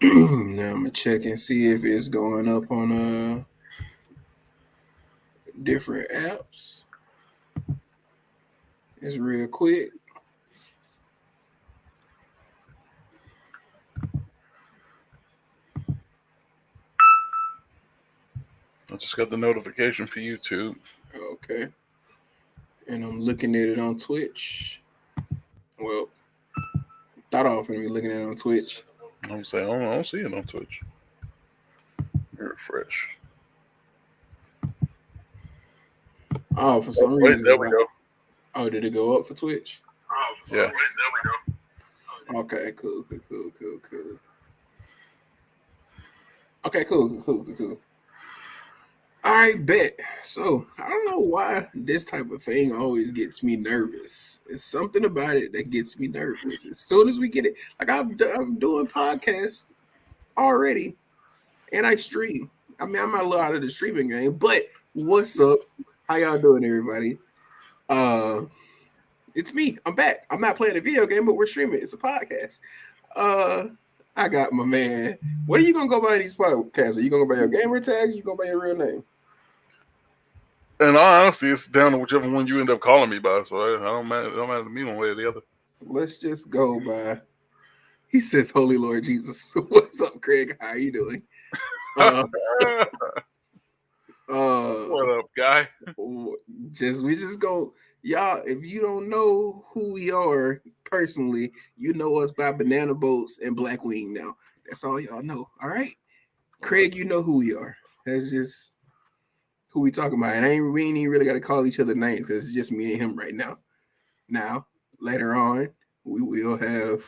Now I'm gonna check and see if it's going up on different apps. It's real quick. I just got the notification for YouTube. Okay. And I'm looking at it on Twitch. Well, thought I was gonna be looking at it on Twitch. I'm saying, I don't see it on Twitch. Refresh. Oh, for some Wait, there reason. we go. Oh, did it go up for Twitch? Yeah. Okay, cool. Okay, cool. All right, bet. So I don't know why this type of thing always gets me nervous. It's something about it that gets me nervous. As soon as we get it, like I'm doing podcasts already, and I stream. I mean, I'm not a little out of the streaming game, but what's up? How y'all doing, everybody? Uh, it's me. I'm back. I'm not playing a video game, but we're streaming. It's a podcast. Uh, I got my man. What are you gonna go by these podcasts? Are you gonna go by your gamer tag? Or you gonna by your real name? And honestly, it's down to whichever one you end up calling me by. So I don't matter. It don't matter to me one way or the other. Let's just go by. He says, "Holy Lord Jesus." What's up, Craig? How you doing? Uh, What uh, up, guy? we just go, y'all. If you don't know who we are personally, you know us by Banana Boats and Blackwing. Now, that's all y'all know. All right, Craig, you know who we are. That's just who we talking about. And we ain't even really got to call each other names because it's just me and him right now. Now, later on, we will have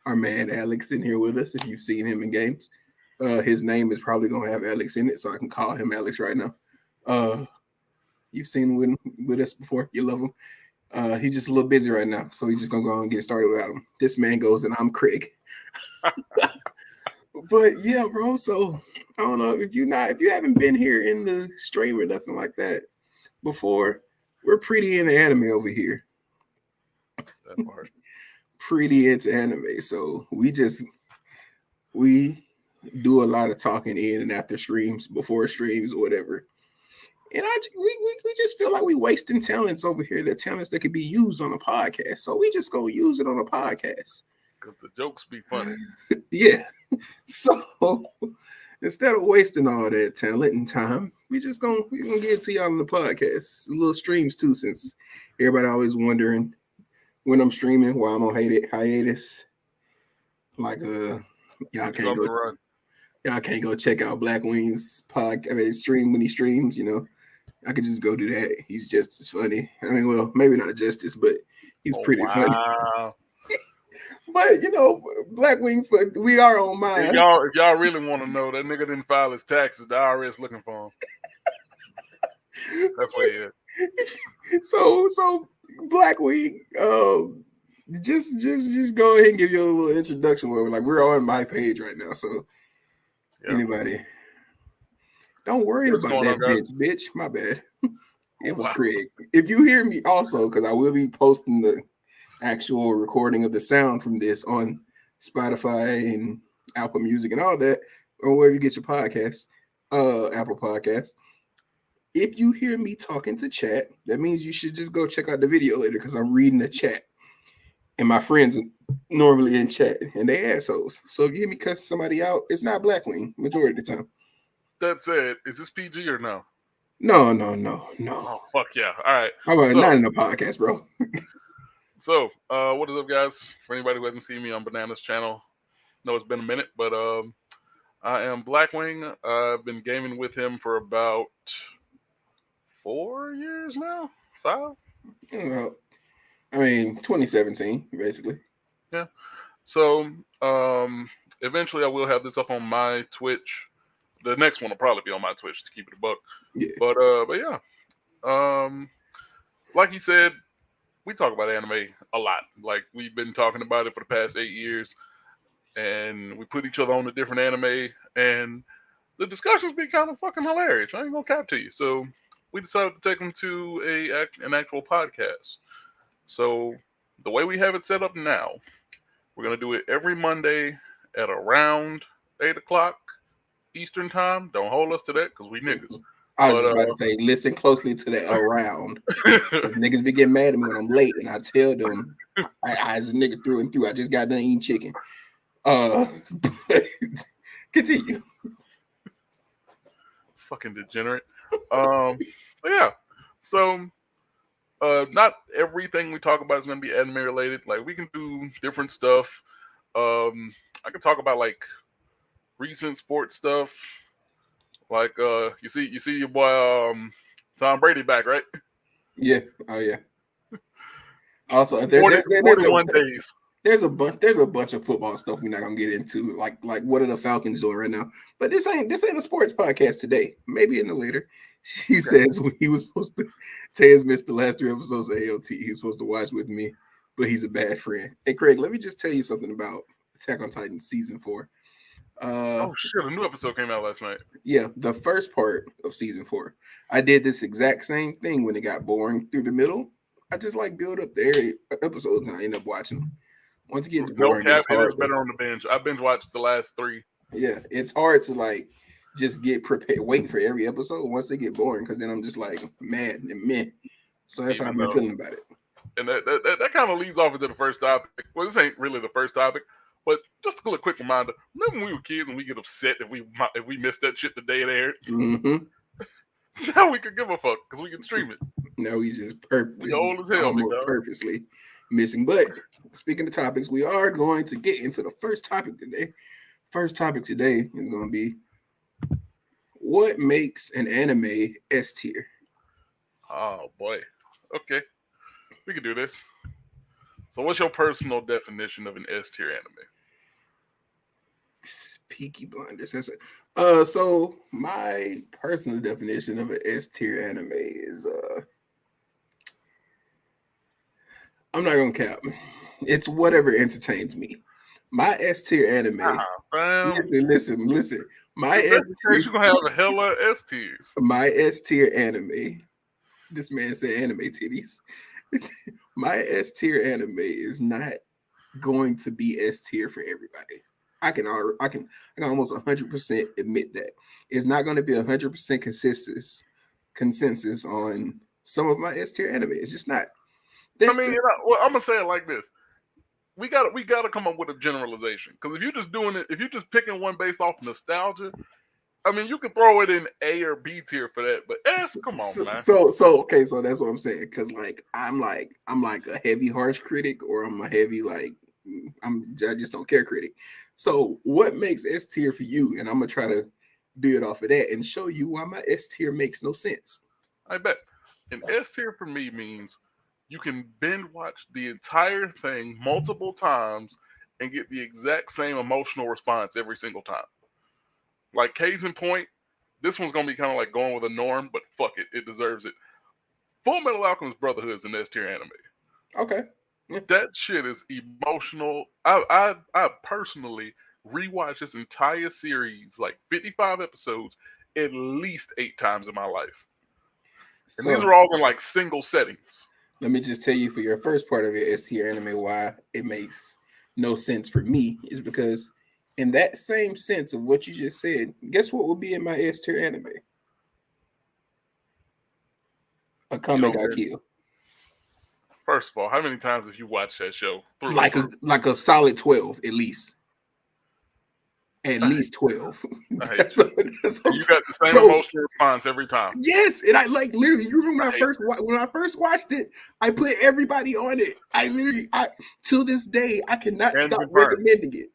our man Alex in here with us if you've seen him in games. His name is probably gonna have Alex in it, so I can call him Alex right now. Uh, you've seen him with us before. You love him. He's just a little busy right now, so he's just gonna go and get started without him. This man goes, and I'm Craig. But yeah, bro. So I don't know if you haven't been here in the stream or nothing like that before. We're pretty into anime over here. That part. Pretty into anime, so we do a lot of talking in and after streams, before streams, or whatever. And we just feel like we wasting talents over here. The talents that could be used on a podcast. So we just go use it on a podcast. Because the jokes be funny. Yeah. So instead of wasting all that talent and time, we gonna get it to y'all on the podcast. Little streams too, since everybody always wondering when I'm streaming, why I'm on hiatus. Like y'all What you can't off go the run? y'all can't go check out Blackwing's podcast. I mean, stream when he streams. I could just go do that. He's just as funny. I mean, well, maybe not just as, but he's Oh, pretty funny. wow. But Blackwing, we are on If mine. y'all really want to know, that nigga didn't file his taxes. The IRS looking for him. That's what he is. So Blackwing, just go ahead and give you a little introduction. Where we're on my page right now, so Yeah. anybody, don't worry What's about going that on, guys? bitch. My bad. It was Wow. Craig. If you hear me also, because I will be posting the actual recording of the sound from this on Spotify and Apple Music and all that, or wherever you get your podcasts, Apple Podcasts. If you hear me talking to chat, that means you should just go check out the video later because I'm reading the chat. And my friends are normally in chat and they assholes. So if you hear me cuss somebody out, it's not Blackwing majority of the time. That said, is this PG or no? No. Oh, fuck yeah. All right. How about So, not in the podcast, bro? what is up, guys? For anybody who hasn't seen me on Banana's channel, know it's been a minute, but I am Blackwing. I've been gaming with him for about 4 years now. 5. Well, I mean, 2017, basically. Yeah. So, eventually I will have this up on my Twitch. The next one will probably be on my Twitch to keep it a buck. Yeah. But yeah. Like he said, we talk about anime a lot. Like we've been talking about it for the past 8 years, and we put each other on a different anime, and the discussions be kind of fucking hilarious. I ain't gonna cap to you. So we decided to take them to an actual podcast. So the way we have it set up now, we're gonna do it every Monday at around 8 o'clock Eastern time. Don't hold us to that because we niggas. I was But just about to say, listen closely to that around. If niggas be getting mad at me when I'm late, and I tell them, I as a nigga through and through, I just got done eating chicken. But continue. fucking degenerate. But yeah. So not everything we talk about is gonna be anime related. Like we can do different stuff. I can talk about like recent sports stuff. Like you see your boy Tom Brady back, right? Yeah. Oh yeah. Also, 40, 41 days. there's a bunch of football stuff we're not gonna get into. Like what are the Falcons doing right now? But this ain't a sports podcast today. Maybe in the later. She says when he was supposed to, Taz missed the last 3 episodes of AOT. He's supposed to watch with me, but he's a bad friend. Hey Craig, let me just tell you something about Attack on Titan season 4. Oh shit! A new episode came out last night. Yeah, the first part of season 4. I did this exact same thing when it got boring through the middle. I just like build up the episodes and I end up watching them. Once it gets No boring, cap, it's it hard. is better on the binge. I binge watched the last 3. Yeah, it's hard to like just get prepared, wait for every episode. Once they get boring, because then I'm just like mad and meh. So that's how I've been feeling about it. And that kind of leads off into the first topic. Well, this ain't really the first topic, but just a quick reminder. Remember when we were kids and we get upset if we missed that shit the day it aired? Mm-hmm. Now we could give a fuck because we can stream it. Now we just We old as hell, big almost dog. purposely missing. But speaking of topics, we are going to get into the first topic today. First topic today is going to be what makes an anime S tier. Oh boy. Okay, we can do this. So, what's your personal definition of an S tier anime? Peaky Blinders. That's it. So my personal definition of an S tier anime is I'm not gonna cap. It's whatever entertains me. My S tier anime. Listen. My If S that's the tier. case, you're gonna have a hella S tiers. My S tier anime. This man said anime titties. My S tier anime is not going to be S tier for everybody. I can almost 100% admit that it's not going to be 100% consensus on some of my S tier anime. It's just not. I mean, well, I'm gonna say it like this: we gotta come up with a generalization. Because if you're just doing it, if you're just picking one based off nostalgia, I mean, you can throw it in A or B tier for that. But S, come on, man. So okay, so that's what I'm saying. Because I'm like a heavy harsh critic, or I'm a heavy I just don't care critic. So what makes S tier for you? And I'm gonna try to build off of that and show you why my S tier makes no sense. I bet an S tier for me means you can binge watch the entire thing multiple times and get the exact same emotional response every single time. Like case in point, this one's gonna be kind of like going with a norm, but fuck it, it deserves it. Full Metal Alchemist Brotherhood is an S tier anime. Okay. Yeah. That shit is emotional. I personally rewatched this entire series, like 55 episodes, at least 8 times in my life. And these are all in like single settings. Let me just tell you for your first part of your S tier anime why it makes no sense for me is because in that same sense of what you just said, guess what will be in my S tier anime? A Kame ga Kill. First of all, how many times have you watched that show? Like a solid 12 at least. At least 12. You got the same emotional response every time. Yes, and I like literally. You remember when I first watched it? I put everybody on it. I till this day I cannot stop recommending it.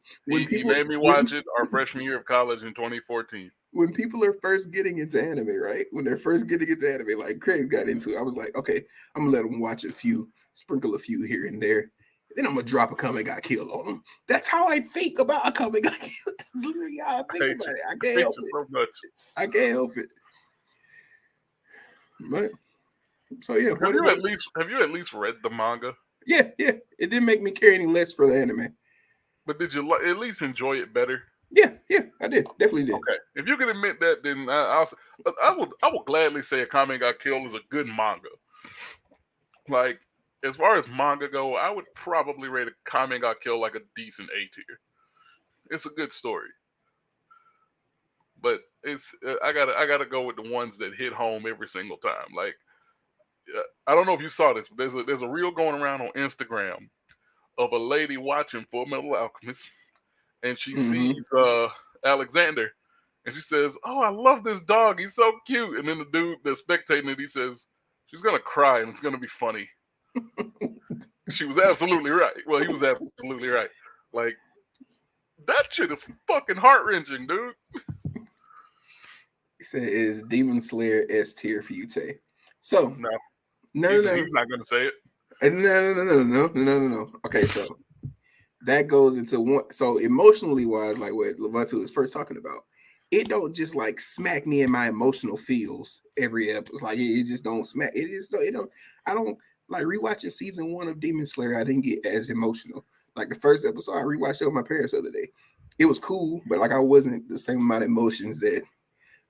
He made me watch it our freshman year of college in 2014. When people are first getting into anime, right? When they're first getting into anime, like Craig got into it, I was like, okay, I'm gonna let them watch sprinkle a few here and there. Then I'm gonna drop a Kame ga Kill on them. That's how I think about a Kame ga Kill. That's literally how I think about it. I can't help it. So much. I can't help it. But so yeah. Have you at least read the manga? Yeah. It didn't make me care any less for the anime. But did you at least enjoy it better? Yeah, I did. Definitely did. Okay. If you can admit that, then I will gladly say a Kame ga Kill is a good manga. Like, as far as manga go, I would probably rate a Kame ga Kill like a decent A tier. It's a good story. I gotta go with the ones that hit home every single time. Like I don't know if you saw this, but there's a reel going around on Instagram of a lady watching Full Metal Alchemist, and she Mm-hmm. sees Alexander, and she says, "Oh, I love this dog. He's so cute." And then the dude that's spectating it, he says, "She's gonna cry, and it's gonna be funny." She was absolutely right. Well, he was absolutely right. Like that shit is fucking heart wrenching, dude. He said is Demon Slayer S tier for you, Tay. So No, no, no, no, he's not gonna say it. no, no, no, no, no, no, no. Okay, so that goes into one. So emotionally wise, like what Levantu was first talking about, it don't just like smack me in my emotional feels every episode. Like it just don't smack. It just don't. It don't. I don't like rewatching season 1 of Demon Slayer. I didn't get as emotional. Like the first episode, I rewatched it with my parents the other day. It was cool, but like I wasn't the same amount of emotions that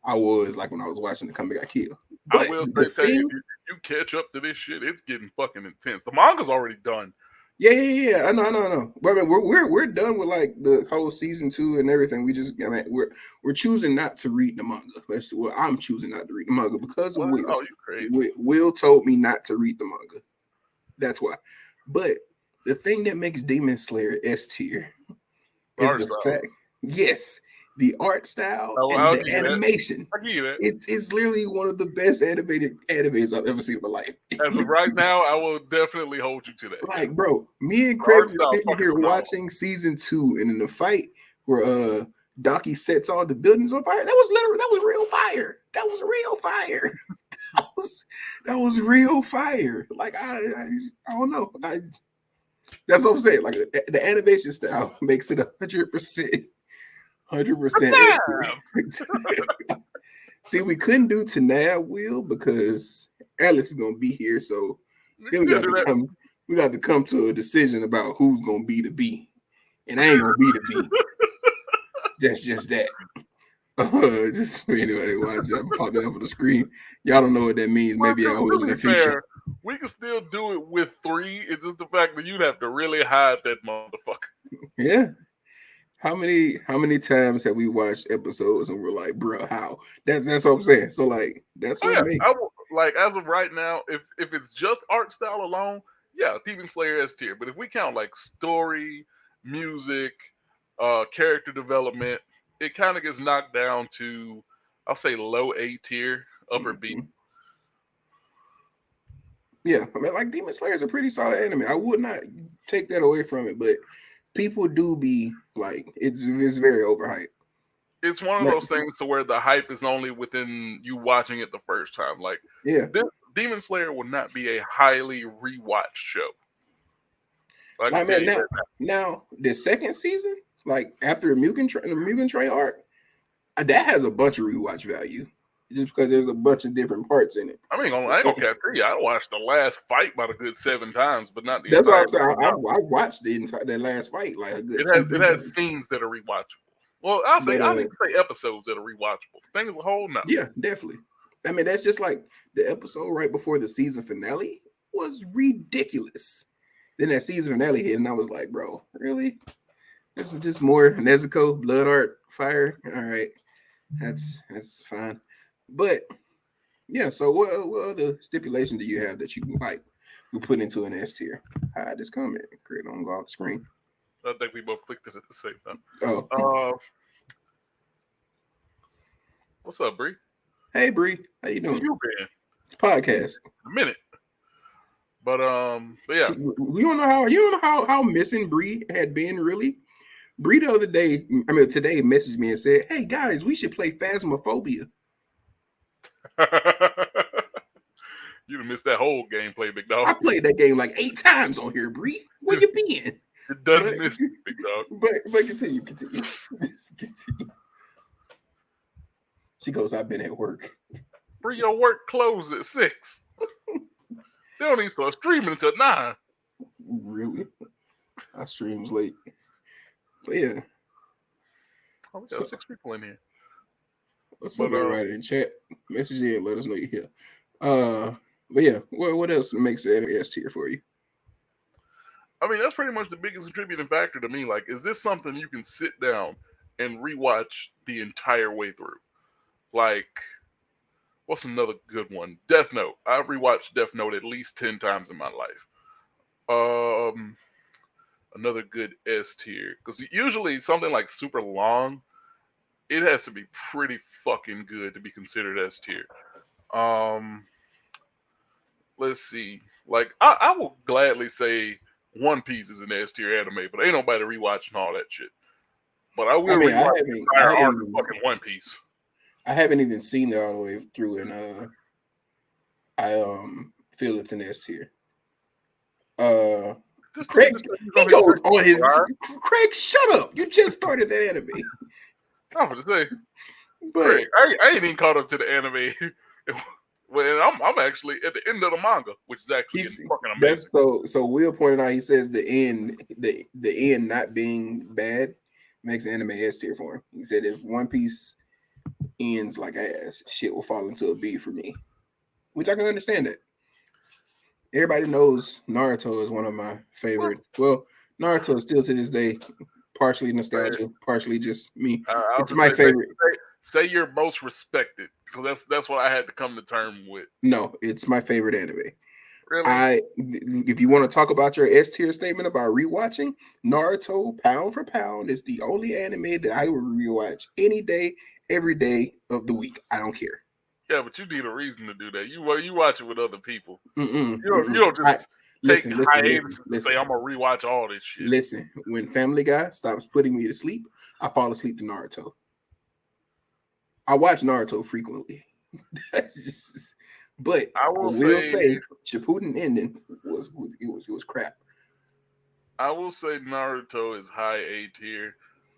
I was like when I was watching the Kami got killed. I But will the say, Tay, if thing, you catch up to this shit, it's getting fucking intense. The manga's already done. yeah. I know, I know, I know. But I mean, we're done with like the whole season 2 and everything. We just, I mean, we're choosing not to read the manga. Well, I'm choosing not to read the manga because of What? Will. Oh, you crazy? Will told me not to read the manga. That's why. But the thing that makes Demon Slayer S tier is Sorry, the style. fact, yes, the art style Oh, and I'll the give you that. animation. I'll give you that. It's literally one of the best animated animes I've ever seen in my life. As of right now, I will definitely hold you to that. Yeah, Like, bro, me and the Craig art were style's sitting fucking here phenomenal. watching season 2, and in the fight where Docky sets all the buildings on fire, that was real fire. That was real fire. that was real fire. Like I don't know. That's what I'm saying. Like the animation style makes it 100% See, we couldn't do Tanab Will because Alex is gonna be here, so You then can still do that. we got to come to a decision about who's gonna be the B. And I ain't gonna be the B. That's just that. Just for anybody watching, I'm popping up on the screen. Y'all don't know what that means. Well, Maybe I will to in be the future. fair, we can still do it with 3. It's just the fact that you'd have to really hide that motherfucker. Yeah. How many times have we watched episodes and we're like, bro, how? That's what I'm saying. So like that's Oh what yeah, makes I will, like as of right now, if it's just art style alone, yeah, Demon Slayer S tier. But if we count like story, music, character development, it kind of gets knocked down to, I'll say low A tier, upper B. Mhm. Yeah, I mean, like Demon Slayer is a pretty solid anime. I would not take that away from it, but people do be like, it's very overhyped. It's one of Like, those things to where the hype is only within you watching it the first time. Like yeah, this, Demon Slayer will not be a highly rewatched show. I can like tell man, you now the second season, like after the Mugen Train arc, that has a bunch of rewatch value, just because there's a bunch of different parts in it. I ain't gonna cap to you. I watched the last fight about a good 7 times, but not the That's what entire I'm saying. fucking arc. I watched the entire that last fight like a good It two has it three has times. scenes that are rewatchable. Well, I'll say But I need to say episodes that are rewatchable. Thing as a whole, no. yeah, definitely. I mean, that's just like the episode right before the season finale was ridiculous. Then that season finale hit, and I was like, bro, really? This is just more Nezuko, blood art, fire. All right, that's fine. But yeah, so what other stipulation do you have that you like we put into an S tier? Hide this comment, create on go off the screen. I think we both clicked it at the same time. Oh, What's up, Bree? hey Bree, how you Where doing? you been? It's podcast. A minute. But yeah. You don't know how missing Bree had been really. Bree the other day, I mean today, messaged me and said, "Hey guys, we should play Phasmophobia." You done missed that whole gameplay, big dog. I played that game like 8 times on here, Bree. Where you been? It doesn't But miss, big dog. but continue. Just continue. She goes, "I've been at work." Bree, your work closes at 6. They don't even start streaming until 9. Really? I streams late. But yeah. Oh, we got So 6 people in here. what's up, But everybody in chat? Message in, let us know you're here. But yeah, what else makes it S tier for you? I mean, that's pretty much the biggest contributing factor to me. Like, is this something you can sit down and rewatch the entire way through? Like, what's another good one? Death Note. I've rewatched Death Note at least 10 times in my life. Um, Another good S tier because usually something like super long, it has to be pretty fucking good to be considered S tier. Um, let's see. Like, I will gladly say One Piece is an S tier anime, but ain't nobody rewatching all that shit. But I I will mean, rewatch the I entire haven't arc of even, fucking One Piece. I haven't even seen it all the way through, and I feel it's an S tier. Uh, This nigga Craig, just said he's he on his goes second on his. try. Craig, shut up! You just started that anime, I'm gonna say, but Craig, I ain't even caught up to the anime. Well, I'm actually at the end of the manga, which is actually getting he's fucking amazing. that's so. Will pointed out. He says the end not being bad makes the anime S tier for him. He said if One Piece ends like ass, shit will fall into a B for me, which I can understand that. Everybody knows Naruto is one of my Well, favorite. Well, Naruto is still to this day partially man, nostalgia, partially just me. I was It's gonna my say, favorite. say you're most respected, because that's what I had to come to term with. No, it's my favorite anime. Really? If you want to talk about your S tier statement about rewatching, Naruto, pound for pound, is the only anime that I will rewatch any day, every day of the week. I don't care. Yeah, but you need a reason to do that. You watch it with other people. Mm-mm, You mm-mm. don't I just take listen, listen, listen, hiatuses and say listen, I'm gonna rewatch all this shit. listen. When Family Guy stops putting me to sleep, I fall asleep to Naruto. I watch Naruto frequently. That's just, but I I will will say say Shippuden ending it was crap. I will say Naruto is high A tier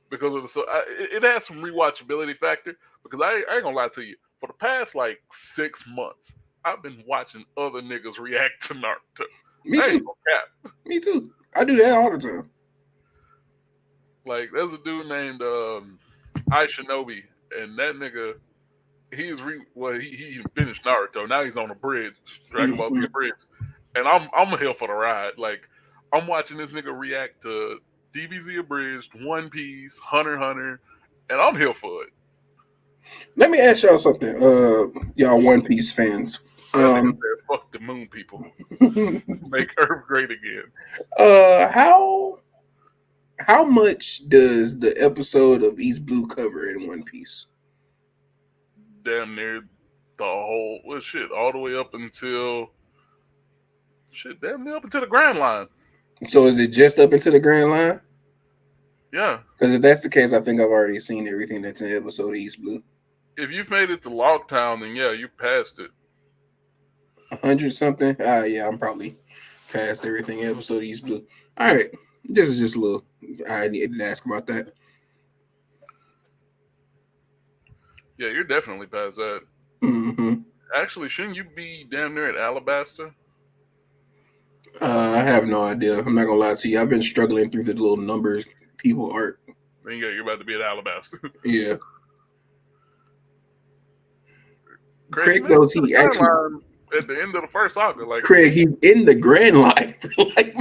because of the it has some rewatchability factor. Because I ain't gonna lie to you, for the past like 6 months, I've been watching other niggas react to Naruto. Me I ain't too. gonna cap. Me too. I do that all the time. Like there's a dude named I Shinobi, and that nigga he finished Naruto. Now he's on a bridge, Dragon Ball Z Mhm. bridge, and I'm here for the ride. Like I'm watching this nigga react to DBZ abridged, One Piece, Hunter x Hunter, and I'm here for it. Let me ask y'all something, y'all One Piece fans. That nigga Um, said, "Fuck the moon people, make Earth great again." how much does the episode of East Blue cover in One Piece? Damn near the whole shit, all the way up until shit, damn near up until the Grand Line. So is it just up into the Grand Line? Yeah, Because if that's the case, I think I've already seen everything that's in the episode of East Blue. if you've made it to Logtown, then yeah, you passed it. 100 something. Yeah, I'm probably past everything in episode of East Blue. All right, this is just a little. I needed to ask about that. Yeah, you're definitely past that. Hmm. Actually, shouldn't you be damn near at Alabaster? I have no idea. I'm not gonna lie to you. I've been struggling through the little numbers people art. Then yeah, you're about to be at Alabaster. Yeah, Craig, you Craig made it knows to the he Grand actually. Line at the end of the first saga. Like, Craig, he's in the Grand Line. Like,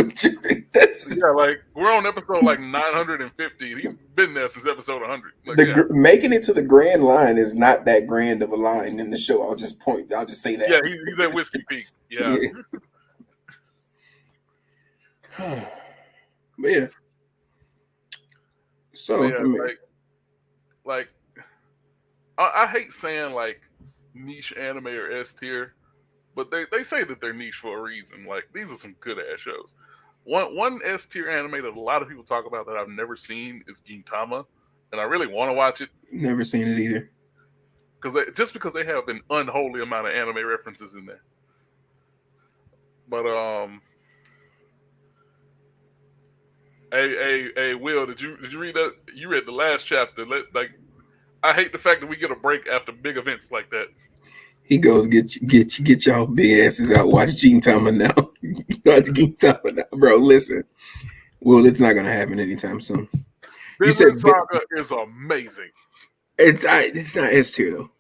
that's yeah, like we're on episode like 950. He's been there since episode 100. Like, the yeah, making it to the Grand Line is not that grand of a line in the show. I'll just point. I'll just say yeah, that. he's at Whiskey Peak. Yeah, Yeah. But yeah. but So yeah, I mean, like I hate saying like niche anime or S tier, but they say that they're niche for a reason. Like these are some good ass shows. One S tier anime that a lot of people talk about that I've never seen is Gintama, and I really want to watch it never seen it either. because they have an unholy amount of anime references in there. But hey, Will, did you read that? You read the last chapter. Like, I hate the fact that we get a break after big events like that. He goes, get y'all big asses out. Watch Gene Tama now. Watch Gene Tama now, bro. Listen, well, it's not gonna happen anytime soon. You said Vinland Saga is amazing. it's not S tier though.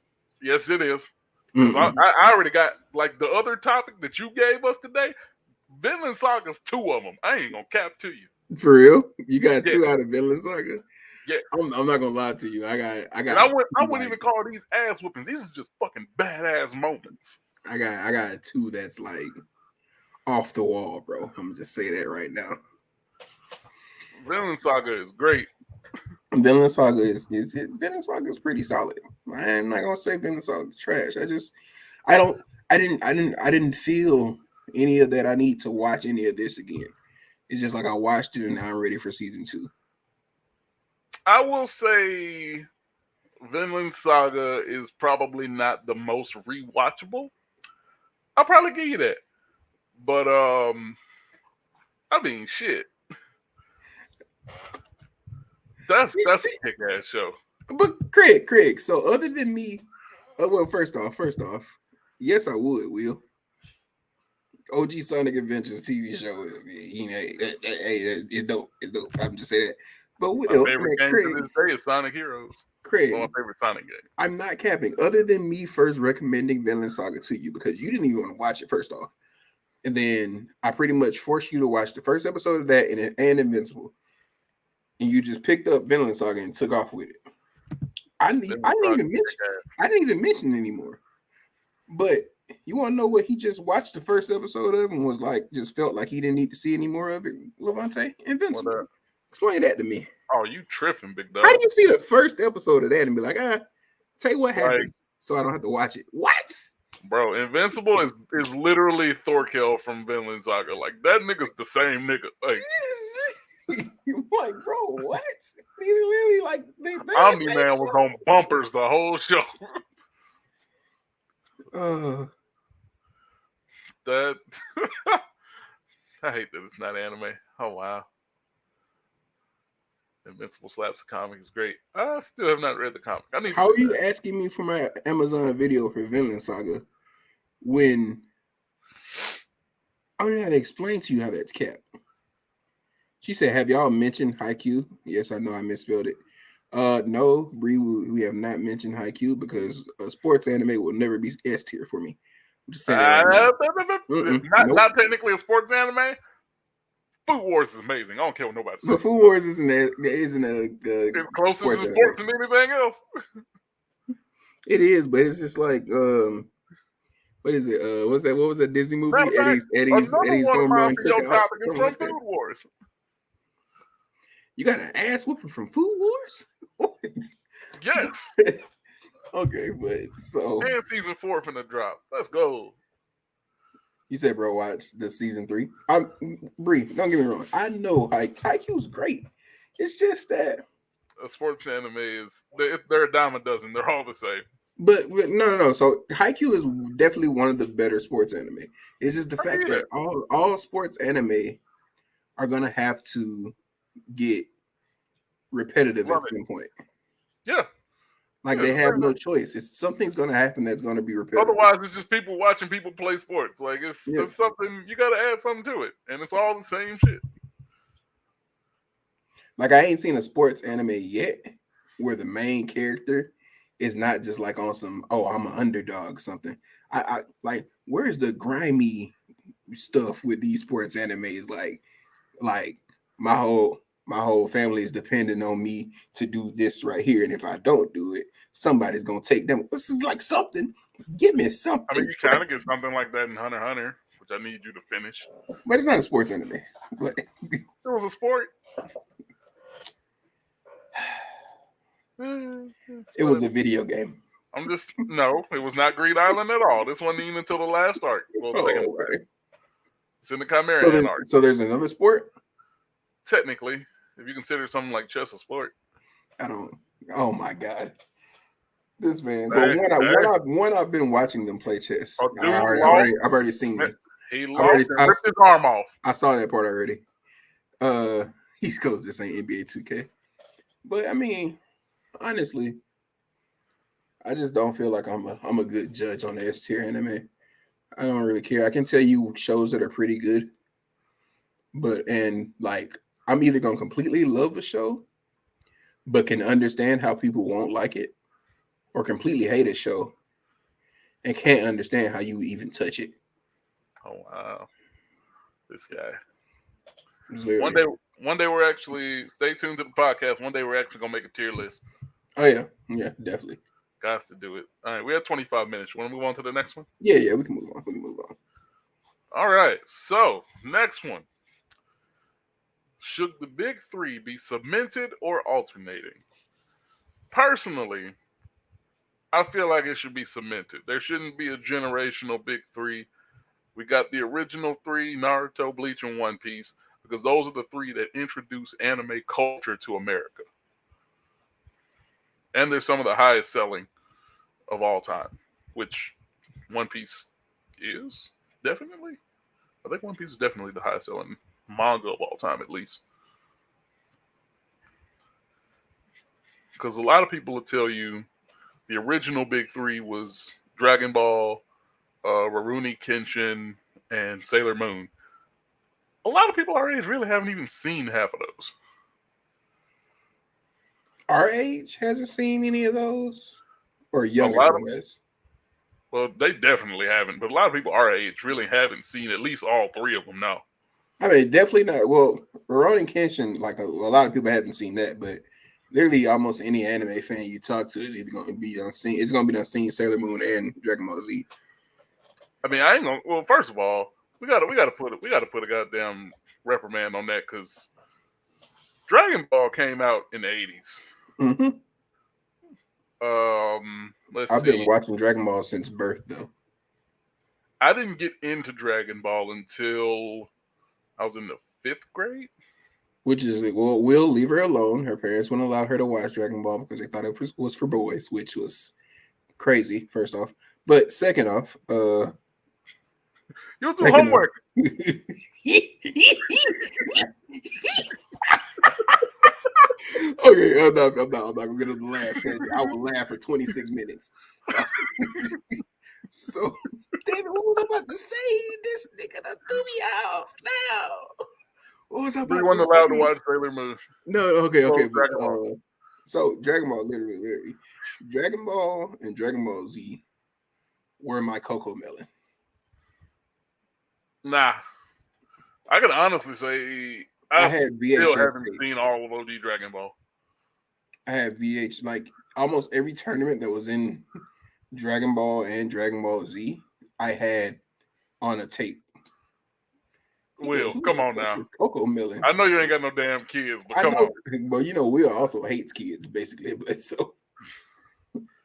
Yes, it is. Because Mm-mm. I already got like the other topic that you gave us today. Vinland Saga's two of them. I ain't gonna cap to you. For real, you got Yeah, two out of Vinland Saga. Yes. I'm not gonna lie to you. I And got I wouldn't like, even call these ass whoopings. These are just fucking badass moments. I got two that's like off the wall, bro. I'm gonna just say that right now. Villain Saga is great. Vinland Saga is Vinland Saga is pretty solid. I'm not gonna say Vinland Saga is trash. I don't I didn't feel any of that. I need to watch any of this again. It's just like I watched it and now I'm ready for season 2. I will say Vinland Saga is probably not the most rewatchable. I'll probably give you that. But I mean shit. That's a See, kick ass show. but Craig. So other than me, well, first off, yes, I would. Will OG Sonic Adventures TV show is it's dope. It's dope. I'm just saying that. But My Will, favorite game to Craig, this day is Sonic Heroes. Craig, One of my favorite Sonic games. I'm not capping. Other than me first recommending Vinland Saga to you because you didn't even want to watch it first off, and then I pretty much forced you to watch the first episode of that and Invincible, and you just picked up Vinland Saga and took off with it. I didn't even mention it anymore. But you want to know what he just watched the first episode of and was like, just felt like he didn't need to see any more of it? Levante, Invincible. Explain that to me. Oh, you tripping, big dog. How do you see the first episode of that and be like, tell you what happened Like, so I don't have to watch it? What? bro, Invincible is literally Thorkel from Vinland Saga. Like, that nigga's the same nigga. Like, I'm like, bro, what? They literally like Omni Man was on bumpers the whole show. That I hate that it's not anime. Oh wow. Invincible Slaps comic is great. I still have not read the comic. I need. How are you asking me for my Amazon video for Vinland Saga when I don't know how to explain to you how that's capped? She said, "Have y'all mentioned Haikyuu?" Yes, I know I misspelled it. No, Bree, we have not mentioned Haikyuu because a sports anime will never be S tier for me. I'm just saying that right now. Not technically a sports anime. Food Wars is amazing. I don't care what nobody says. But Food Wars isn't a it's closer to anime. sports than anything else. It is, but it's just like what is it? What was that Disney movie? Eddie's Home Run Cookout. Is from Food Wars. You got an ass whooping from Food Wars? Yes. Okay, but so and season 4 finna drop. Let's go. You said, bro, watch the season 3. Bree, don't get me wrong. I know Haikyuu's great. It's just that a sports anime is they're a dime a dozen. They're all the same. But no. So Haikyuu is definitely one of the better sports anime. It's just the fact that all sports anime are gonna have to get repetitive at some point. Yeah. Like they have no choice. It's something's gonna happen that's gonna be repetitive. Otherwise, it's just people watching people play sports. Like it's something you gotta add something to it, and it's all the same shit. Like I ain't seen a sports anime yet where the main character is not just like on some I'm an underdog or something. I like where's the grimy stuff with these sports animes? Like my whole family is depending on me to do this right here, and if I don't do it, somebody's gonna take them. This is like something. Give me something. I mean, you kind of get something like that in Hunter x Hunter, which I need you to finish. But it's not a sports anime. But it was a sport. It was a video game. It was not Greed Island at all. This wasn't even until the last arc. Well, second arc. It's in the Chimerian arc. So there's another sport? Technically, if you consider something like chess a sport. I don't. Oh my god, this man. But one I've been watching them play chess. I've already seen this. He ripped his arm off. I saw that part already. He goes, "This ain't NBA 2K," but I mean, honestly, I just don't feel like I'm a good judge on the S tier anime. I don't really care. I can tell you shows that are pretty good, like I'm either gonna completely love the show, but can understand how people won't like it, or completely hate a show and can't understand how you even touch it. Oh wow, this guy. One Literally. day, one day we're actually stay tuned to the podcast. One day we're actually gonna make a tier list. Oh yeah, yeah, definitely. Guys, to do it. All right, we have 25 minutes. You want to move on to the next one? Yeah, yeah. We can move on. We can move on. All right. So next one. Should the big three be cemented or alternating? Personally, I feel like it should be cemented. There shouldn't be a generational big three. We got the original three, Naruto, Bleach, and One Piece, because those are the three that introduced anime culture to America. And they're some of the highest selling of all time, which One Piece is definitely. I think One Piece is definitely the highest selling manga of all time, at least. Because a lot of people will tell you the original big three was Dragon Ball, Rurouni Kenshin, and Sailor Moon. A lot of people our age really haven't even seen half of those. Our age hasn't seen any of those, or A younger lot of than us. Well, they definitely haven't, but a lot of people our age really haven't seen at least all three of them now. I mean, definitely not. Well, Rurouni Kenshin, like a lot of people haven't seen that, but literally almost any anime fan you talk to is either going to be done seeing. It's going to be done seeing Sailor Moon and Dragon Ball Z. I mean, I ain't gonna. Well, first of all, we gotta put a goddamn reprimand on that because Dragon Ball came out in the 80s. Mm-hmm. Let's I've been see. watching Dragon Ball since birth, though. I didn't get into Dragon Ball until I was in the 5th grade. Which is well, we'll leave her alone. Her parents wouldn't allow her to watch Dragon Ball because they thought it was for boys, which was crazy. First off, but second off, You do second off. homework. Okay, I'm not gonna get on the laugh. I will laugh for 26 minutes. So, David, what was I about to say? This nigga done threw me off now. What was I We about weren't to allowed to say? watch Sailor Moon. No, okay. Dragon Ball. So Dragon Ball, literally, Dragon Ball and Dragon Ball Z were my Coco Melon. Nah, I can honestly say I I had still VHS haven't tapes. seen all of OG Dragon Ball. I had VH like almost every tournament that was in Dragon Ball and Dragon Ball Z. I had on a tape. Will, Who come the on fuck now. is Coco Melon? I know you ain't got no damn kids, but I come know, on. but Will also hates kids basically. But so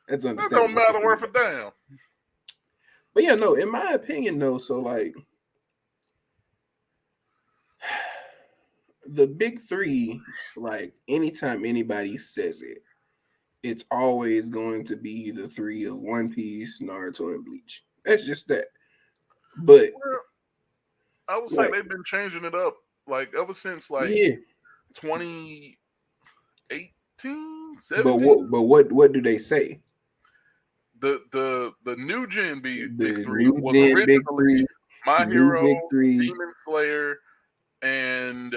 that's That understandable. don't matter worth a damn. But yeah, no, in my opinion, though, so like the big three, like anytime anybody says it, it's always going to be the three of One Piece, Naruto, and Bleach. That's just that. But Well, I would say like, they've been changing it up like ever since like yeah. 2018, But 17. what do they say? The new gen big The three new was gen big originally three, My new Hero, big three. Demon Slayer, and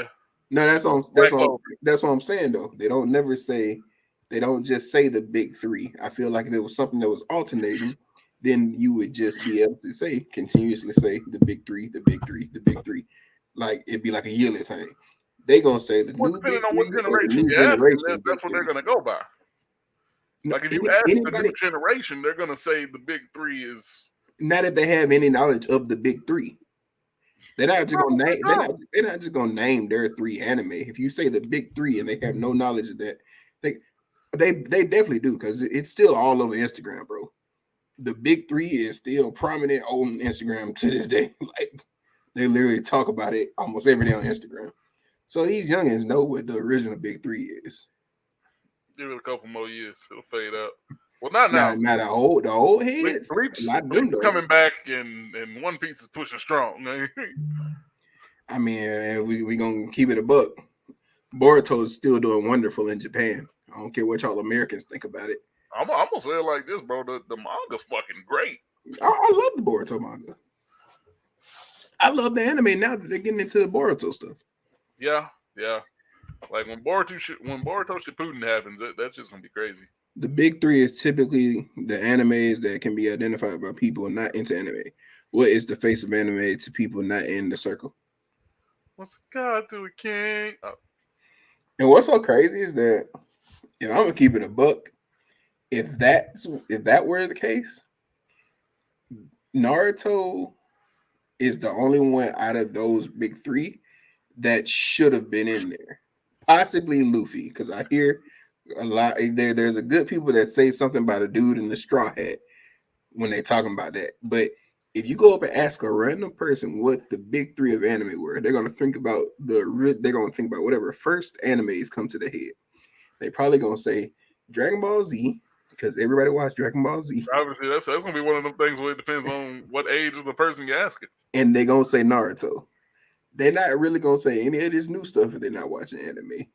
No, Black Clover. that's what I'm saying though. They don't never say, they don't just say the big three. I feel like if it was something that was alternating, then you would just be able to say continuously say the big three, the big three, the big three. Like it'd be like a yearly thing. They gonna say the Well, new depending big on what three or the generation new you ask them, generation big that's what they're three. gonna go by. No, Like if you ask the anybody, new generation, they're gonna say the big three is. not if they have any knowledge of the big three. They're not just gonna name. They're not just gonna name their three anime. If you say the big three and they have no knowledge of that, they definitely do because it's still all over Instagram, bro. The big three is still prominent on Instagram to this day. Like they literally talk about it almost every day on Instagram. So these youngins know what the original big three is. Give it a couple more years, it'll fade out. Well, not Now, now. the old heads, a Bleach lot of them is though. coming back, and One Piece is pushing strong. I mean, we gonna keep it a buck. Boruto is still doing wonderful in Japan. I don't care what y'all Americans think about it. I'm gonna say it like this, bro. The manga's fucking great. I love the Boruto manga. I love the anime now that they're getting into the Boruto stuff. Yeah. Like when Boruto Shippuden happens, that's just gonna be crazy. The big three is typically the animes that can be identified by people not into anime. What is the face of anime to people not in the circle? What's God to a king? And what's so crazy is that if I'm gonna keep it a buck, if that were the case, Naruto is the only one out of those big three that should have been in there. Possibly Luffy, because I hear a lot there's a good people that say something about a dude in the straw hat when they talking about that. But if you go up and ask a random person what the big three of anime were, they're gonna think about whatever first animes come to the head. They probably gonna say Dragon Ball Z because everybody watched Dragon Ball Z, Obviously, that's gonna be one of them things where it depends on what age of the person you're asking. and they gonna say Naruto. They're not really gonna say any of this new stuff if they're not watching anime.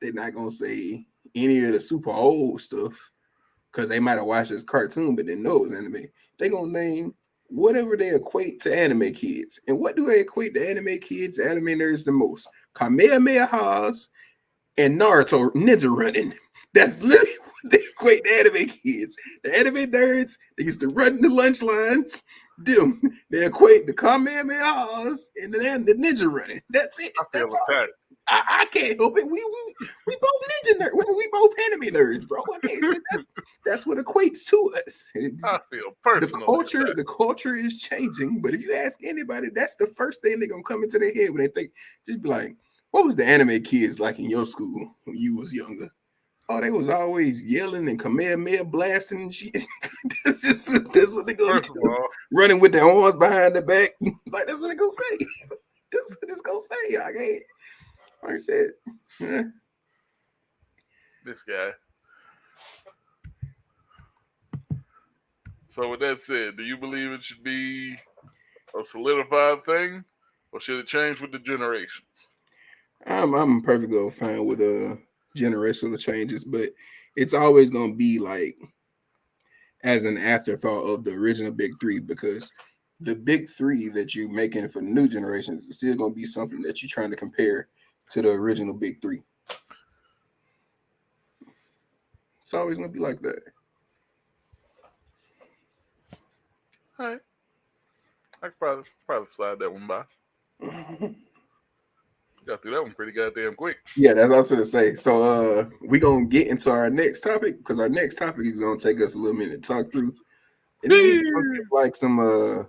They're not gonna say any of the super old stuff because they might have watched this cartoon but didn't know it was anime. They gonna name whatever they equate to anime kids. And what do they equate to anime kids, anime nerds the most? Kamehamehas and Naruto ninja running. That's literally what they equate to anime kids. The anime nerds, they used to run the lunch lines. Them, they equate the Kamehamehas and the ninja running. That's it. I feel That's all. attacked. I can't help it. We both ninja nerds. We both anime nerds, bro. I can't. That's what equates to us. I feel personally attacked. The culture is changing. But if you ask anybody, that's the first thing they're gonna come into their head when they think. Just be like, what was the anime kids like in your school when you was younger? Oh, they was always yelling and Kamehameha blasting and shit. That's what they gonna First of do. all, Running with their arms behind the back. Like that's what they gonna say. That's what it's gonna say. I can't. Like I said, yeah. this guy. So with that said, do you believe it should be a solidified thing, or should it change with the generations? I'm perfectly fine with generational changes, but it's always gonna be like as an afterthought of the original big three because the big three that you're making for new generations is still gonna be something that you're trying to compare to the original big three. It's always gonna be like that. All right, I could probably slide that one by. Got through that one pretty goddamn quick. Yeah, that's what I was gonna say. So we're gonna get into our next topic because our next topic is gonna take us a little minute to talk through. And then we're gonna give like some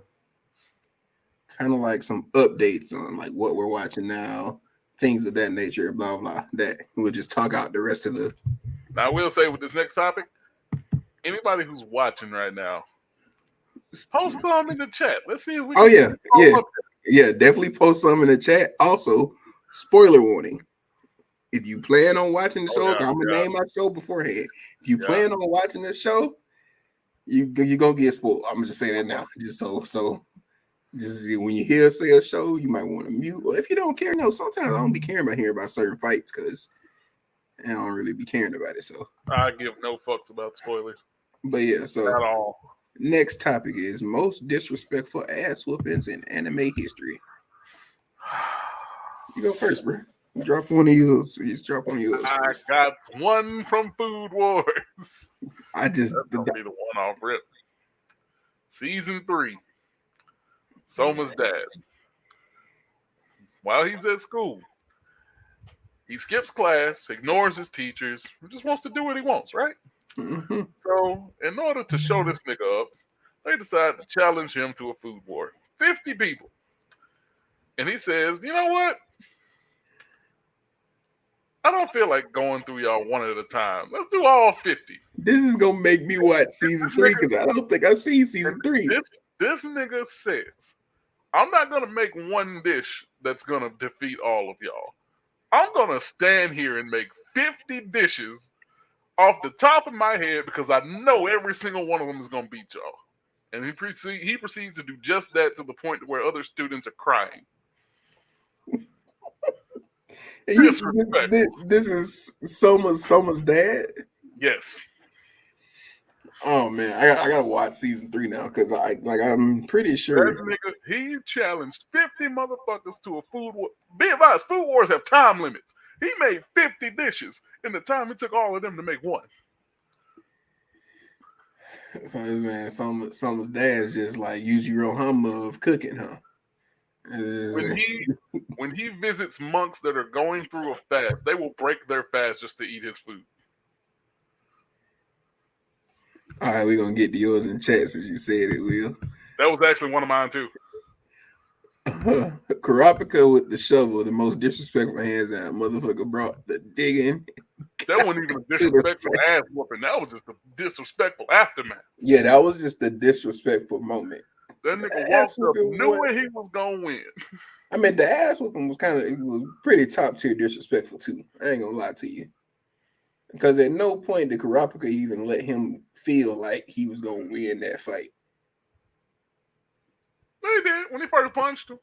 kind of like some updates on like what we're watching now, things of that nature, blah blah. That we'll just talk out the rest of the. Now I will say with this next topic, anybody who's watching right now, post some in the chat. Let's see if we Oh can yeah, get all yeah, up yeah. Definitely post some in the chat. Also, spoiler warning. If you plan on watching the there. show, Oh I'm gonna yeah, name my show beforehand. If you yeah, yeah. plan on watching this show, you gonna get spoiled. I'm gonna just say that now, just so just when you hear say a show, you might want to mute. Or if you don't care, sometimes I don't be caring about hearing about certain fights because I don't really be caring about it. So, I give no fucks about spoilers but yeah. So at all. next topic is most disrespectful ass whoopings in anime history. You go first, bro. Drop one of yours. Just drop one of yours I first. got one from Food Wars. I just That's gonna be the one off rip. Season 3. Soma's dad. While he's at school, he skips class, ignores his teachers, and just wants to do what he wants, right? mhm. So, in order to show this nigga up, they decide to challenge him to a food war. 50 people. And he says, you know what? I don't feel like going through y'all one at a time. Let's do all 50. This is gonna make me watch season This three nigga, because I don't think I've seen and season three. this nigga says, I'm not gonna make one dish that's gonna defeat all of y'all. I'm gonna stand here and make 50 dishes off the top of my head because I know every single one of them is gonna beat y'all. And he proceeds to do just that to the point where other students are crying. And Disrespectful. this is Soma's dad. Yes. Oh man, I gotta watch season three now because I'm pretty That sure. nigga, he challenged 50 motherfuckers to a food war. Be advised, food wars have time limits. He made 50 dishes in the time it took all of them to make one. So this man, Soma's dad's just like Yujiro Hama of cooking, huh? When he When he visits monks that are going through a fast, they will break their fast just to eat his food. All right, we're gonna get to yours in chat since you said it, Will. That was actually one of mine too. Karapika with the shovel, the most disrespectful hands down. Motherfucker brought the digging. That wasn't even a disrespectful ass whooping. That was just a disrespectful aftermath. Yeah, that was just a disrespectful moment. That nigga walked up, knew he was gonna win. I mean, the ass whooping was it was pretty top tier disrespectful too. I ain't gonna lie to you. Because at no point did Karapika even let him feel like he was gonna win that fight. They did when he first punched him.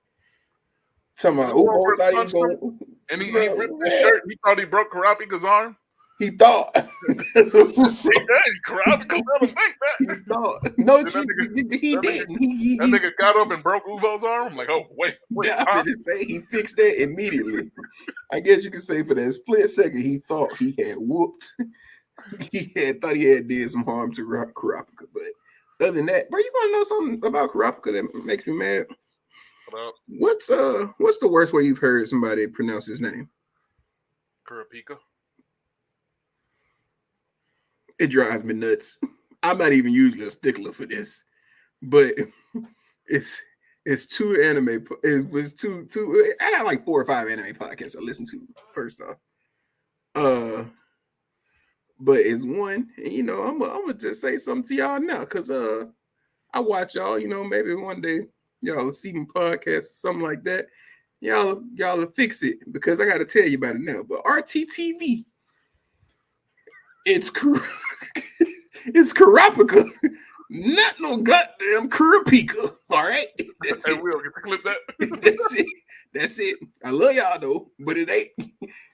Talking about Ubo thought he was going, and he ripped his shirt. He thought he broke Karapika's arm. He thought. Karapika let him think that. He thought. No, he didn't. That nigga got up and broke Uvo's arm. I'm like, oh wait. I didn't say he fixed that immediately. I guess you could say for that split second he thought he had whooped. Thought he had did some harm to Karapika, but other than that, bro, you want to know something about Karapika that makes me mad? What's the worst way you've heard somebody pronounce his name? Karapika. It drives me nuts. I'm not even usually a stickler for this, but it's two anime. It was two. I had like 4 or 5 anime podcasts I listened to. First off, but it's one, and I'm gonna just say something to y'all now, cause I watch y'all. Maybe one day y'all will see me podcast or something like that. Y'all will fix it, because I got to tell you about it now. But RTTV, it's Karapika, not no goddamn Kurapika. All right, that's it. We'll get to clip that. That's it. I love y'all though, but it ain't.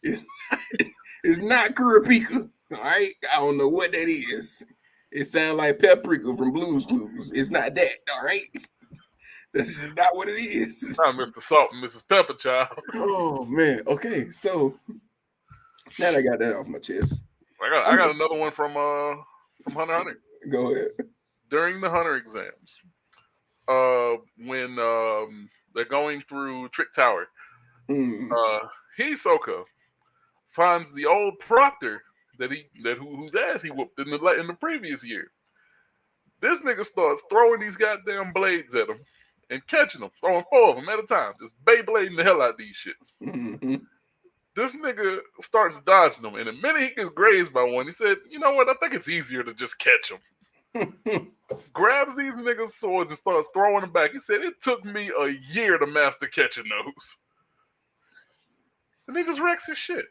It's not Kurapika. All right, I don't know what that is. It sounds like Paprika from Blue's Clues. It's not that. All right. That's just not what it is. Not Mr. Salt and Mrs. Pepper, child. Oh man. Okay, so now that I got that off my chest. I got another one from Hunter x Hunter. Go ahead. During the Hunter exams, when they're going through Trick Tower, Hisoka finds the old proctor whose ass he whooped in the previous year. This nigga starts throwing these goddamn blades at him and catching them, throwing 4 of them at a time, just Beyblading the hell out of these shits. Mm-hmm. This nigga starts dodging them, and the minute he gets grazed by one, he said, "You know what? I think it's easier to just catch him." Grabs these niggas' swords and starts throwing them back. He said, "It took me a year to master catching those." And he just wrecks his shit.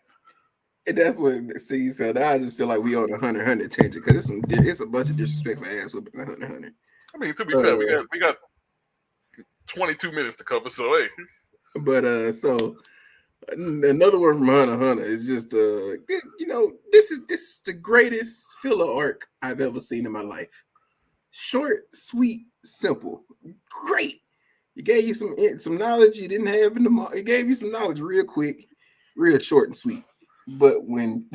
And that's what, see, so now I just feel like we on a Hunter x Hunter tangent, because it's a bunch of disrespectful ass whooping in Hunter x Hunter. I mean, to be fair, we got 22 minutes to cover, so hey. But so another word from Hunter x Hunter is just this is the greatest filler arc I've ever seen in my life. Short, sweet, simple, great. It gave you some knowledge you didn't have in the. It gave you some knowledge real quick, real short and sweet. But when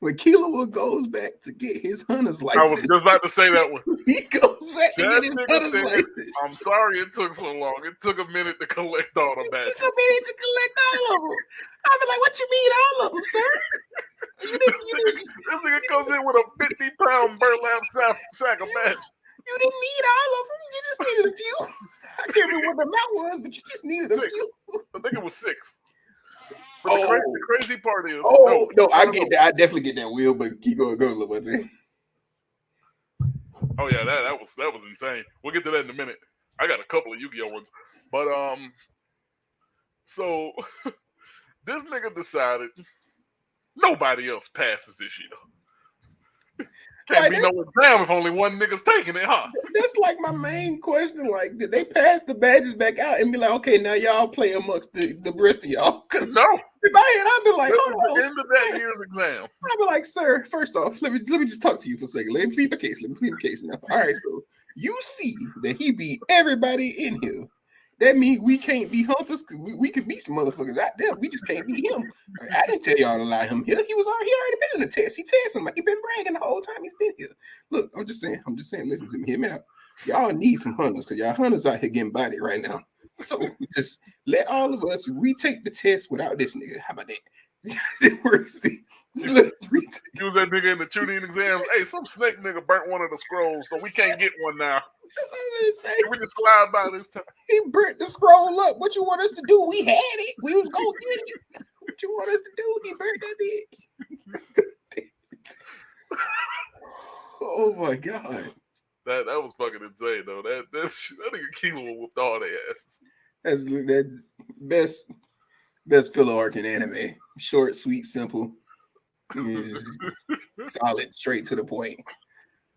Killua goes back to get his hunter's license, I was just about to say that one. He goes back to get his hunter's license. I'm sorry it took so long. It took a minute to collect all the badges. It took a minute to collect all of them. I'll be like, "What you mean all of them, sir?" This nigga comes in with a 50-pound burlap sack of badges. You didn't need all of them. You just needed a few. I can't remember what the amount was, but you just needed a few. I think it was 6. But the crazy part is, I get that. I definitely get that, Will. But keep going, go, little buddy. Oh yeah, that was insane. We'll get to that in a minute. I got a couple of Yu-Gi-Oh ones, but so this nigga decided nobody else passes this year. Can't be no exam if only one nigga's taking it, huh? That's like my main question. Like, did they pass the badges back out and be like, "Okay, now y'all play amongst the rest of y'all"? Because no, in my head, I'd be like, "This is the end of that year's exam." I'd be like, "Sir, first off, let me just talk to you for a second. Let me plead the case now. All right, so you see that he beat everybody in here. That means we can't be hunters, because we could beat some motherfuckers out there. We just can't beat him. I didn't tell y'all to lie him here. He already been in the test. He tells somebody. He been bragging the whole time he's been here. Look, I'm just saying, listen to me. Hear me out. Y'all need some hunters, because y'all hunters out here getting bodied right now. So just let all of us retake the test without this nigga. How about that? It works. Just let us retake. Use that nigga in the tuning exams. Hey, some snake nigga burnt one of the scrolls, so we can't get one now. That's all I'm gonna say. Can we just slide by this time? He burnt the scroll up. What you want us to do? We had it. We was gonna get it. What you want us to do? He burnt that bitch. Oh my god. That was fucking insane though. That nigga Kilo whooped all their asses. That's best filler arc in anime. Short, sweet, simple. Solid, straight to the point.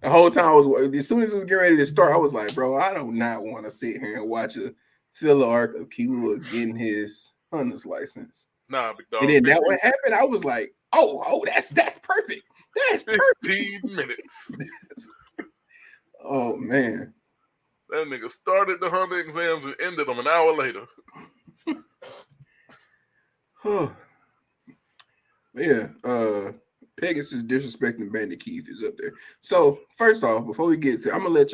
The whole time as soon as it was getting ready to start, I was like, bro, I do not want to sit here and watch a filler arc of Killua getting his hunter's license. Nah, big dog. And then that what happened, I was like, oh, that's perfect. That's perfect. 15 minutes. Oh man. That nigga started the hunter exams and ended them an hour later. Yeah, Pegasus disrespecting Bandit Keith is up there. So first off, before we get to, I'm gonna let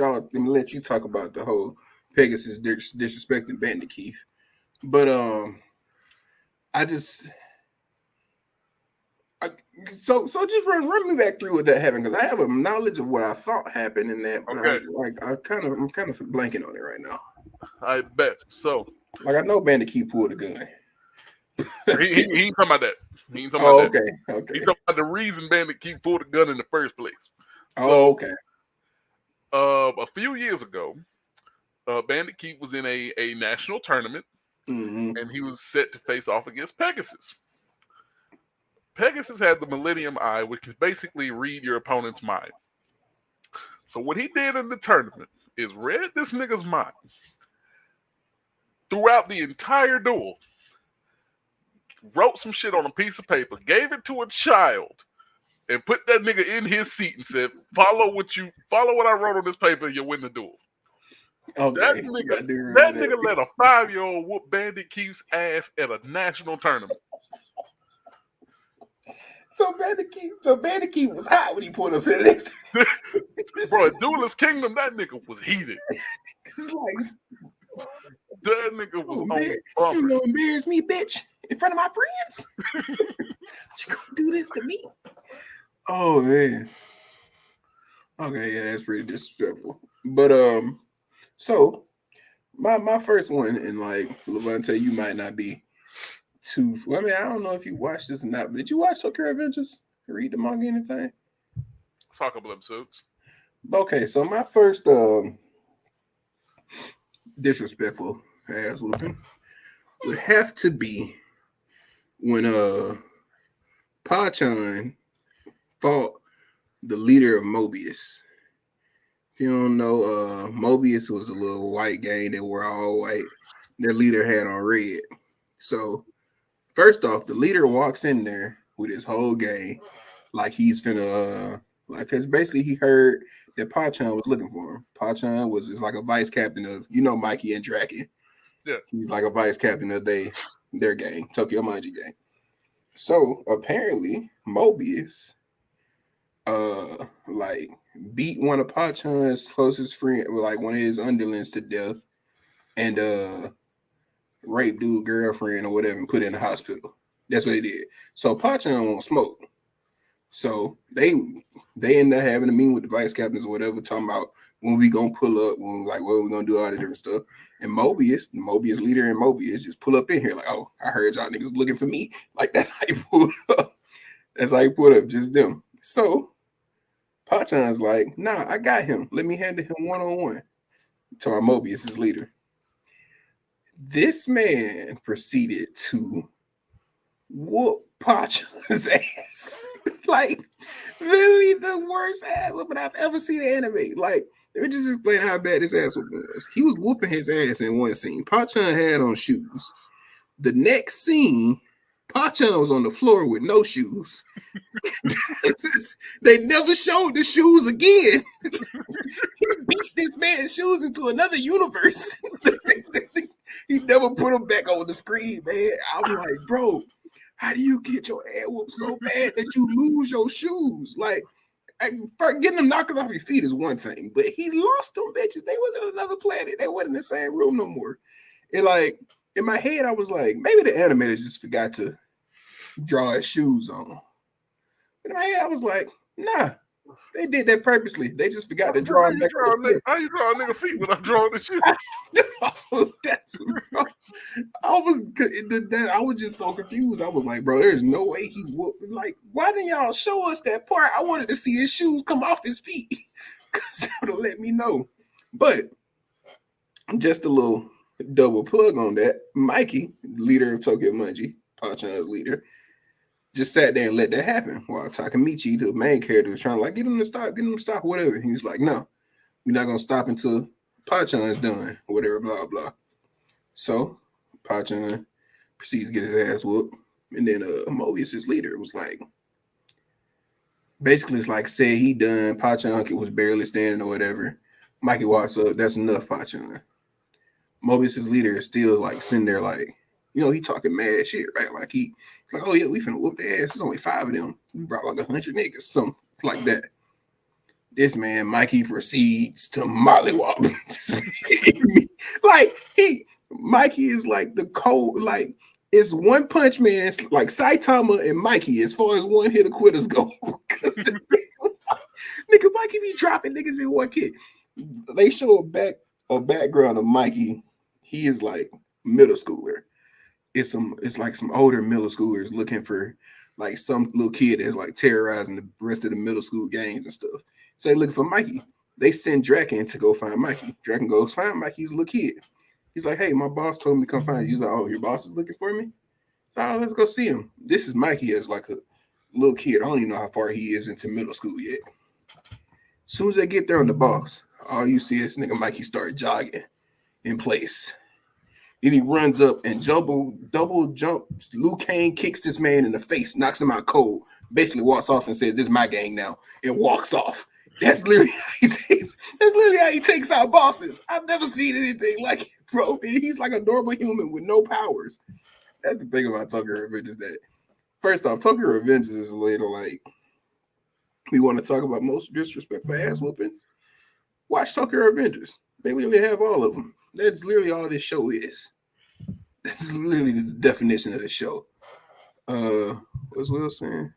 you talk about the whole Pegasus disrespecting Bandit Keith. But so just run me back through what that happened, because I have a knowledge of what I thought happened in that, but okay. I'm kind of blanking on it right now. I bet. So like I know Bandit Keith pulled a gun. he ain't talking about that. He ain't talking about that. Okay. He's talking about the reason Bandit Keith pulled a gun in the first place. So, okay. A few years ago, Bandit Keith was in a national tournament, and he was set to face off against Pegasus. Pegasus had the Millennium Eye, which can basically read your opponent's mind. So what he did in the tournament is read this nigga's mind throughout the entire duel, wrote some shit on a piece of paper, gave it to a child, and put that nigga in his seat and said, follow what I wrote on this paper, you'll win the duel. Okay, that nigga let a 5-year-old whoop Bandit Keith's ass at a national tournament. So Bandit Keith was hot when he pulled up to the next. Bro, at Duelist Kingdom, that nigga was heated. It's like that nigga was on you gonna embarrass me, bitch, in front of my friends? You gonna do this to me? Oh man. Okay, yeah, that's pretty disrespectful. But so my first one, and like Levante, you might not be too. I mean, I don't know if you watched this or not, but did you watch Tokyo Adventures? Read the manga, anything? Saw a couple episodes. Okay, so my first disrespectful ass whooping would have to be when Pachan fought the leader of Mobius. If you don't know, Mobius was a little white gang that were all white. Their leader had on red. So first off, the leader walks in there with his whole gang like he's finna because basically he heard that Pachan was looking for him. Pachan was just like a vice captain of, Mikey and Draken. Yeah. He's like a vice captain of their gang, Tokyo Manji gang. So apparently Mobius beat one of Pachan's closest friends, like one of his underlings, to death, and raped dude girlfriend or whatever and put her in the hospital. That's what he did. So Pachan won't smoke. So they end up having a meeting with the vice captains or whatever, talking about when we gonna pull up, what we gonna do, all the different stuff. And Mobius, the Mobius leader, and Mobius just pull up in here like, oh, I heard y'all niggas looking for me. Like that's how you pull up. That's how you pull up, just them. So Pachan's like, nah, I got him. Let me handle him one-on-one. To our Mobius' leader. This man proceeded to whoop Pachan's ass. Like, literally the worst ass whooping I've ever seen in anime. Like, let me just explain how bad this ass whooping was. He was whooping his ass in one scene. Pachan had on shoes. The next scene, Pachan was on the floor with no shoes. They never showed the shoes again. He beat this man's shoes into another universe. He never put them back on the screen, man. I'm like, bro, how do you get your ass whooped so bad that you lose your shoes? Like, getting them knocked off your feet is one thing, but he lost them bitches. They wasn't on another planet. They wasn't in the same room no more. And like in my head, I was like, maybe the animators just forgot to draw his shoes on. In my head, I was like, nah, they did that purposely. They just forgot to draw him back on the How you draw a nigga feet without drawing the shoe? floor. That's, bro, I was just so confused. I was like, bro, there's no way he would. Like, why didn't y'all show us that part? I wanted to see his shoes come off his feet because that would have let me know. But just a little double plug on that. Mikey, leader of Tokyo Manji, Pachan's leader, just sat there and let that happen while Takamichi, the main character, was trying to like get him to stop, whatever. He was like, no, we're not gonna stop until Pachan's done, or whatever, blah blah. So Pachan proceeds to get his ass whooped. And then Mobius' leader was like, basically it's like said he done, Pachan was barely standing or whatever. Mikey walks up, that's enough, Pachan. Mobius' leader is still like sitting there like, he talking mad shit, right? Like he's like, oh yeah, we finna whoop their ass. There's only 5 of them. We brought like 100 niggas, something like that. This man, Mikey, proceeds to mollywop. Like Mikey is like the cold, like it's One Punch Man, like Saitama and Mikey as far as one hitter quitters go. Cause nigga Mikey be dropping niggas in one hit. They show a background of Mikey. He is like middle schooler. It's like some older middle schoolers looking for like some little kid that's like terrorizing the rest of the middle school gangs and stuff. So they looking for Mikey. They send Draken to go find Mikey. Draken goes find Mikey. He's a little kid. He's like, hey, my boss told me to come find you. He's like, oh, your boss is looking for me? So let's go see him. This is Mikey as like a little kid. I don't even know how far he is into middle school yet. As soon as they get there on the boss, all you see is nigga Mikey start jogging in place. Then he runs up and double jumps. Liu Kang kicks this man in the face, knocks him out cold, basically walks off and says, this is my gang now, and walks off. That's literally how he takes out bosses. I've never seen anything like it, bro. And he's like a normal human with no powers. That's the thing about Tokyo Revenge is that, first off, Tokyo Revenge is a little like, we want to talk about most disrespectful ass whoopings. Watch Tokyo Revengers. They literally have all of them. That's literally all this show is. That's literally the definition of the show. What's Will saying?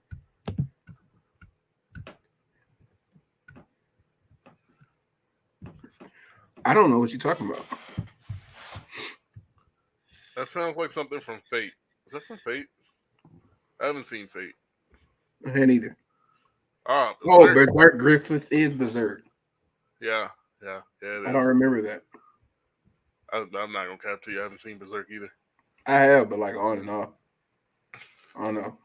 I don't know what you're talking about. That sounds like something from Fate. Is that from Fate? I haven't seen Fate. I hadn't either. Berserk. Berserk Griffith is Berserk. Yeah. I don't remember that. I'm not gonna cap to you. I haven't seen Berserk either. I have, but like on and off. I don't know.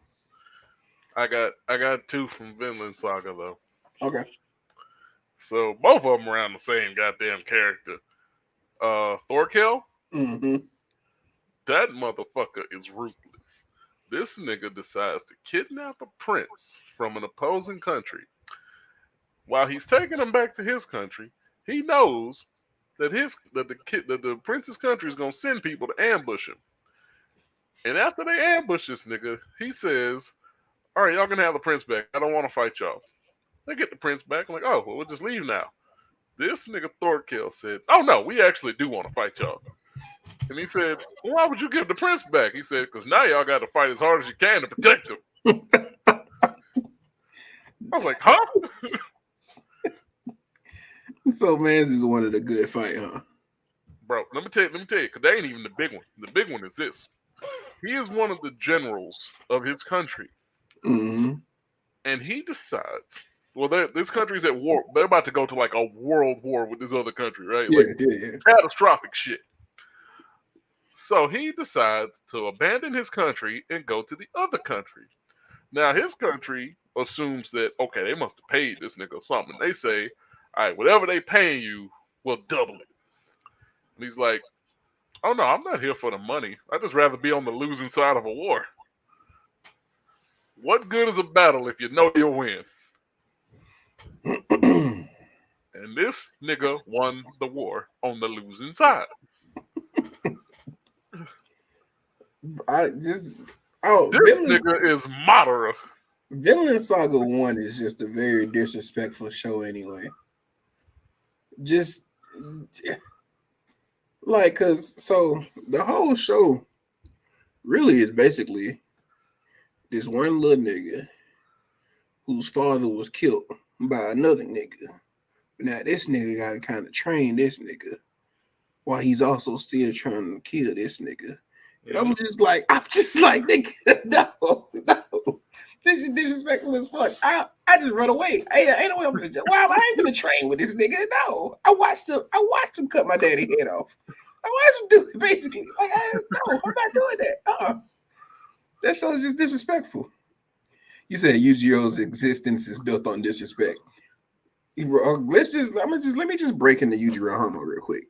I got 2 from Vinland Saga though. Okay. So both of them around the same goddamn character. Thorkel. Mm-hmm. That motherfucker is ruthless. This nigga decides to kidnap a prince from an opposing country. While he's taking him back to his country, he knows that the prince's country is gonna send people to ambush him. And after they ambush this nigga, he says, "All right, y'all can have the prince back. I don't want to fight y'all." They get the prince back. I'm like, "Oh, well, we'll just leave now." This nigga Thorkel said, "Oh no, we actually do want to fight y'all." And he said, well, "Why would you give the prince back?" He said, "Because now y'all got to fight as hard as you can to protect him." I was like, "Huh?" So Mans is one of the good fight, huh? Bro, let me tell you, because that ain't even the big one. The big one is this. He is one of the generals of his country. Mm-hmm. And he decides, well, this country's at war. They're about to go to like a world war with this other country, right? Yeah. Catastrophic shit. So he decides to abandon his country and go to the other country. Now, his country assumes that, okay, they must have paid this nigga something. They say, all right, whatever they paying you, we'll double it. And he's like, oh no, I'm not here for the money. I'd just rather be on the losing side of a war. What good is a battle if you know you'll win? And this nigga won the war on the losing side. This nigga is Madara. Vinland Saga 1 is just a very disrespectful show anyway. Just Like, cause so the whole show really is basically this one little nigga whose father was killed by another nigga. Now this nigga gotta kind of train this nigga while he's also still trying to kill this nigga. And Mm-hmm. I'm just like, nigga, no, no. This is disrespectful as fuck. I just run away. Ain't no way I'm gonna. Wow, I ain't gonna train with this nigga. No, I watched him cut my daddy head off. I watched him do it basically. Like, no, I'm not doing that. That show's just disrespectful. You said Yu-Gi-Oh's existence is built on disrespect. Let me just break into Yu-Gi-Oh Homo real quick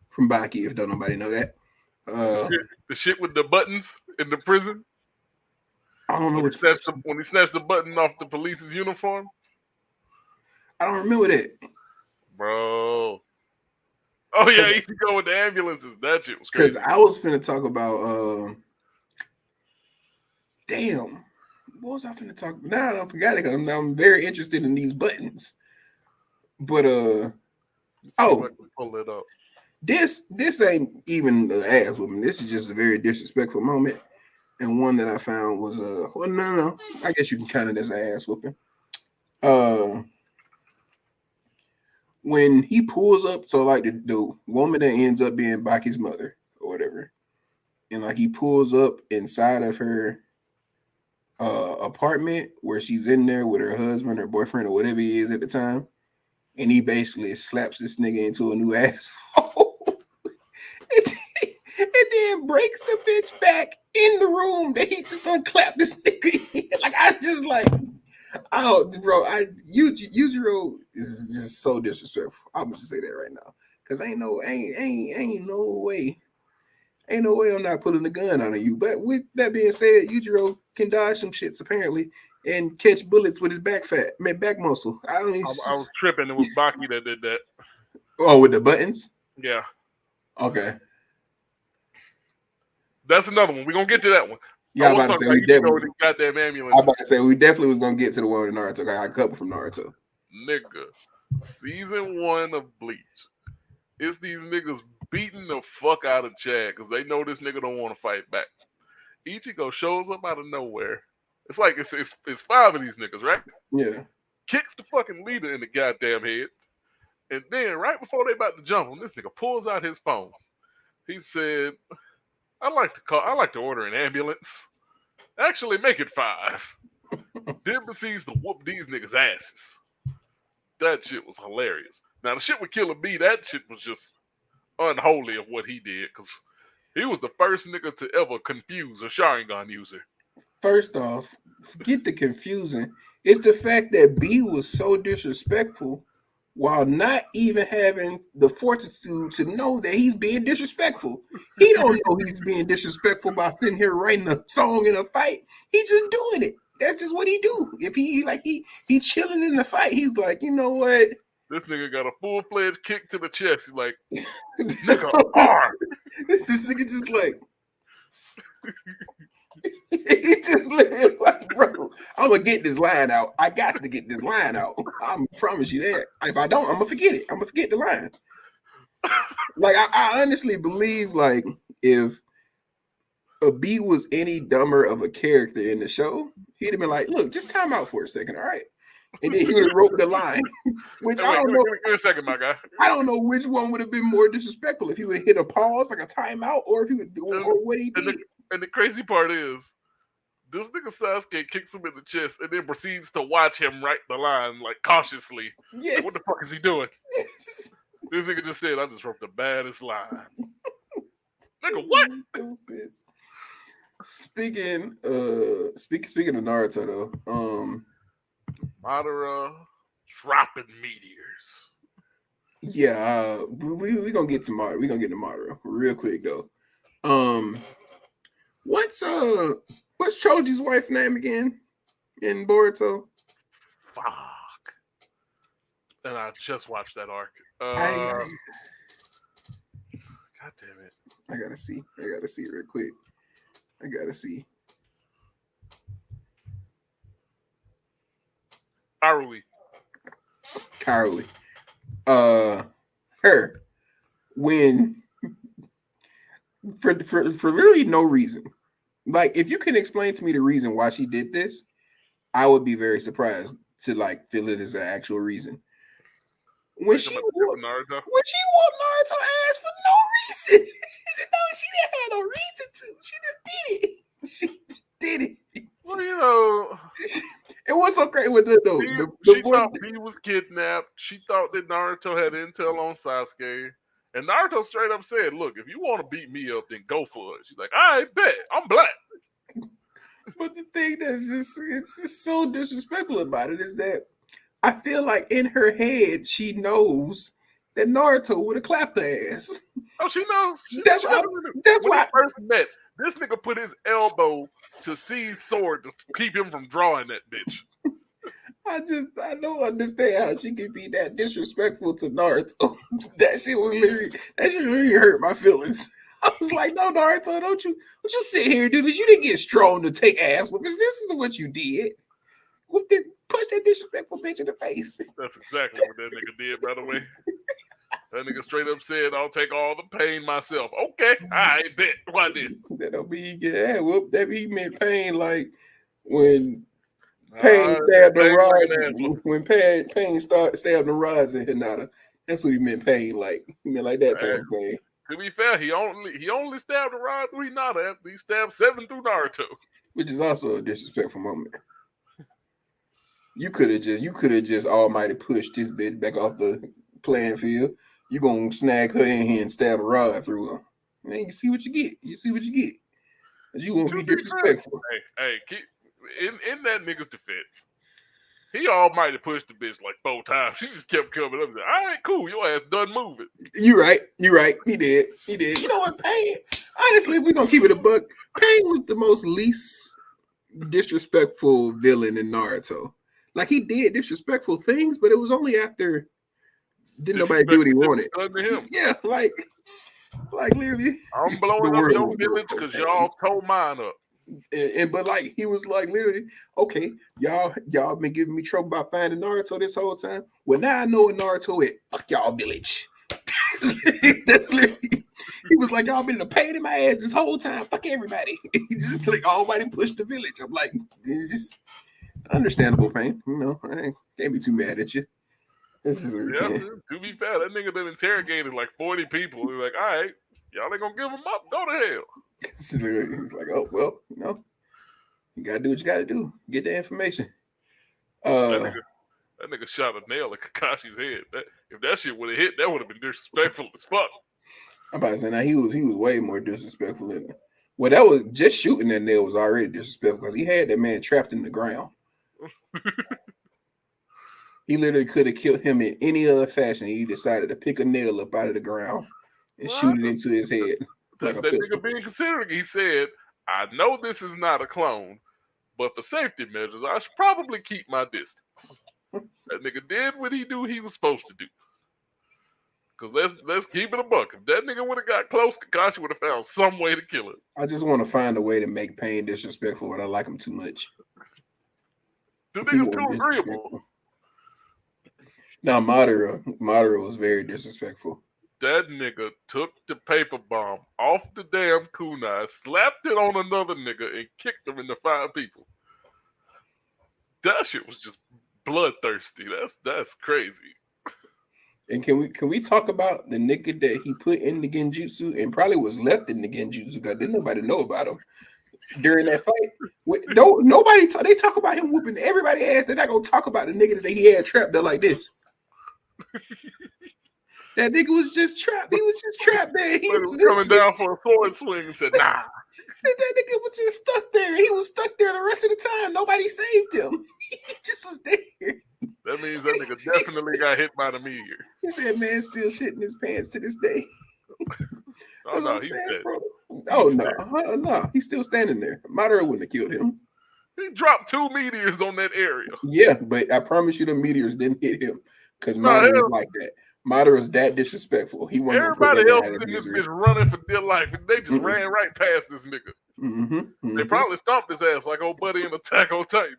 from Baki if don't nobody know that. The Uh, shit, the shit with the buttons in the prison I don't know when he which snatched person. the button off the police's uniform, I don't remember that bro. Oh yeah, he used to go with the ambulances. That shit was because crazy. I was finna talk about. Damn, what was I finna talk about? Now I forgot it. 'Cause I'm very interested in these buttons. But Let's see if I oh, can pull it up. this ain't even the ass woman. This is just a very disrespectful moment, and one that I found was well, no. I guess you can count it as an ass whooping. Uh, when he pulls up, so like the woman that ends up being Baki's mother or whatever, and like he pulls up inside of her apartment where she's in there with her husband or boyfriend or whatever he is at the time, and he basically slaps this nigga into a new asshole. And then breaks the bitch back in the room that he just unclapped this nigga in. Like I just like, oh, bro, Yujiro is just so disrespectful. I'm gonna just say that right now, cause ain't no way I'm not pulling the gun on you. But with that being said, Yujiro can dodge some shits apparently and catch bullets with his back muscle. I don't even. I was tripping. It was Baki that did that. Oh, with the buttons. Yeah, Okay. that's another one. We're gonna get to that one. I Yeah, I'm want about to to talk say about we Ichigo definitely. and the goddamn I'm about ambulances. to say we definitely was gonna get to the one with Naruto. I got a couple from Naruto. Nigga, season 1 of Bleach. It's these niggas beating the fuck out of Chad because they know this nigga don't want to fight back. Ichigo shows up out of nowhere. It's like it's 5 of these niggas, right? Yeah. Kicks the fucking leader in the goddamn head. And then right before they about to jump him, this nigga pulls out his phone. He said, I like to order an ambulance. Actually make it 5. Then proceeds to whoop these niggas' asses. That shit was hilarious. Now the shit with Killer B, that shit was just unholy of what he did, because he was the first nigga to ever confuse a Sharingan user. First off, forget the confusing. It's the fact that B was so disrespectful while not even having the fortitude to know that he's being disrespectful. He don't know he's being disrespectful by sitting here writing a song in a fight. He's just doing it. That's just what he do. If he chilling in the fight, he's like, you know what? This nigga got a full fledged kick to the chest. He's like, this, nigga, R. this nigga just like he just literally like, bro, I'm gonna get this line out. I got to get this line out. I promise you that. If I don't, I'm gonna forget it. I'm gonna forget the line. Like I honestly believe, like if a B was any dumber of a character in the show, he'd have been like, "Look, just time out for a second, all right?" And then he would have wrote the line, which Hey, I wait, don't know. give me a second, my guy. I don't know which one would have been more disrespectful if he would have hit a pause, like a timeout, or if he would do And, or what he and, the, did. and the crazy part is, this nigga Sasuke kicks him in the chest and then proceeds to watch him write the line, like, cautiously. Like, what Yes, the fuck is he doing? yes. This nigga just said, I just wrote the baddest line. Nigga, what? No sense. Speaking of Naruto though, Madara dropping meteors. yeah, we gonna get to Madara. We gonna get to Madara real quick though. Um, what's what's Choji's wife name again in Boruto? Fuck. And I just watched that arc. I God damn it. I gotta see. I gotta see real quick. I gotta see. Arui. Carly. Her when for literally no reason. Like, if you can explain to me the reason why she did this, I would be very surprised to like feel it as an actual reason. When Like she I'm about to whooped, Naruto. when she whooped Naruto ass for no reason, no, she didn't have no reason to. She just did it. She just did it. Well, you know, It was so great with the though. The she boy, thought B was kidnapped. She thought that Naruto had intel on Sasuke. And Naruto straight up said, "Look, if you want to beat me up, then go for it." She's like, "I bet I'm black." but the thing that's just it's just so disrespectful about it is that I feel like in her head she knows that Naruto would have clapped her ass. Oh, she knows. She That's why. definitely knew. That's When they why. first met, this nigga put his elbow to C's sword to keep him from drawing that bitch. I don't understand how she could be that disrespectful to Naruto. That shit really hurt my feelings. I was like, no, Naruto, don't you sit here and do this. You didn't get strong to take ass whoopings. This is what you did. Punch that disrespectful bitch in the face. That's exactly what that nigga did, by the way. That nigga straight up said, "I'll take all the pain myself." Okay, I bet. Why this? That don't mean he get ass whooped. That mean he meant pain like when Pain Nah, stabbed the pain rod like an ass whooping. when Pain stabbed the rods in Hinata. That's what he meant pain like. He meant like that type Hey, of pain. to be fair, he only stabbed a rod through Hinata after he stabbed 7 through Naruto. Which is also a disrespectful moment. You could have just almighty pushed this bitch back off the playing field. You gonna snag her in here and stab a rod through her. Man, you see what you get. You see what you get. 'Cause you gonna To be be fair, disrespectful. keep, in that nigga's defense, he almighty pushed the bitch like 4 times. She just kept coming up and said, "All right, cool, your ass done moving." You right. You right. He did. He did. You know what, Pain? Honestly, if we're gonna keep it a buck, Pain was the most least disrespectful villain in Naruto. Like he did disrespectful things, but it was only after didn't nobody do what he Disrespectful shit was wanted. done to him. Yeah, like literally I'm the blowing up your world was village for because Pain. y'all tore mine up. And but like he was like literally, okay, y'all been giving me trouble about finding Naruto this whole time. Well, now I know where Naruto is. Fuck y'all village. That's literally. He was like, y'all been a pain in my ass this whole time. Fuck everybody. He just like almighty pushed the village. I'm like, it's just understandable pain. You know, I can't be too mad at you. It's just really Yeah, can't. to be fair, that nigga done interrogated like 40 people. He's like, "All right, y'all ain't gonna give him up. Go to hell." He's like, oh well, you gotta do what you gotta do. Get the information. That Uh nigga, that nigga shot a nail at Kakashi's head. If that shit would have hit, that would have been disrespectful as fuck. I'm about to say now he was way more disrespectful than well, that was just shooting that nail was already disrespectful because he had that man trapped in the ground. He literally could have killed him in any other fashion. He decided to pick a nail up out of the ground and Well, shoot it into his head like that's a that pistol. nigga being considerate. He said, "I know this is not a clone, but for safety measures, I should probably keep my distance." That nigga did what he knew he was supposed to do. Cause let's keep it a buck. If that nigga would have got close, Kakashi would have found some way to kill him. I just want to find a way to make Pain disrespectful, but I like him too much. The He nigga's too wasn't agreeable. disrespectful. Now Madara was very disrespectful. That nigga took the paper bomb off the damn kunai, slapped it on another nigga, and kicked him into 5 people. That shit was just bloodthirsty. That's crazy. And can we talk about the nigga that he put in the genjutsu and probably was left in the genjutsu because didn't nobody know about him during that fight? Nobody they talk about him whooping everybody ass. They're not gonna talk about the nigga that he had trapped there like this. That nigga was just trapped. He was just trapped there. He was coming down for a sword swing and said, "Nah." That nigga was just stuck there. He was stuck there the rest of the time. Nobody saved him. He just was there. That means that nigga definitely got hit by the meteor. He said, "Man, still shitting his pants to this day." Oh no, he's dead. Bro. Oh no, no, he's still standing there. Madara wouldn't have killed him. He dropped 2 meteors on that area. Yeah, but I promise you, the meteors didn't hit him because No, Madara hell, is like that. Madara's that disrespectful. He wasn't gonna put everybody that man else out is of in this misery. bitch running for dear life, and they just ran right past this nigga. They probably stomped his ass like old buddy in Attack on Titan.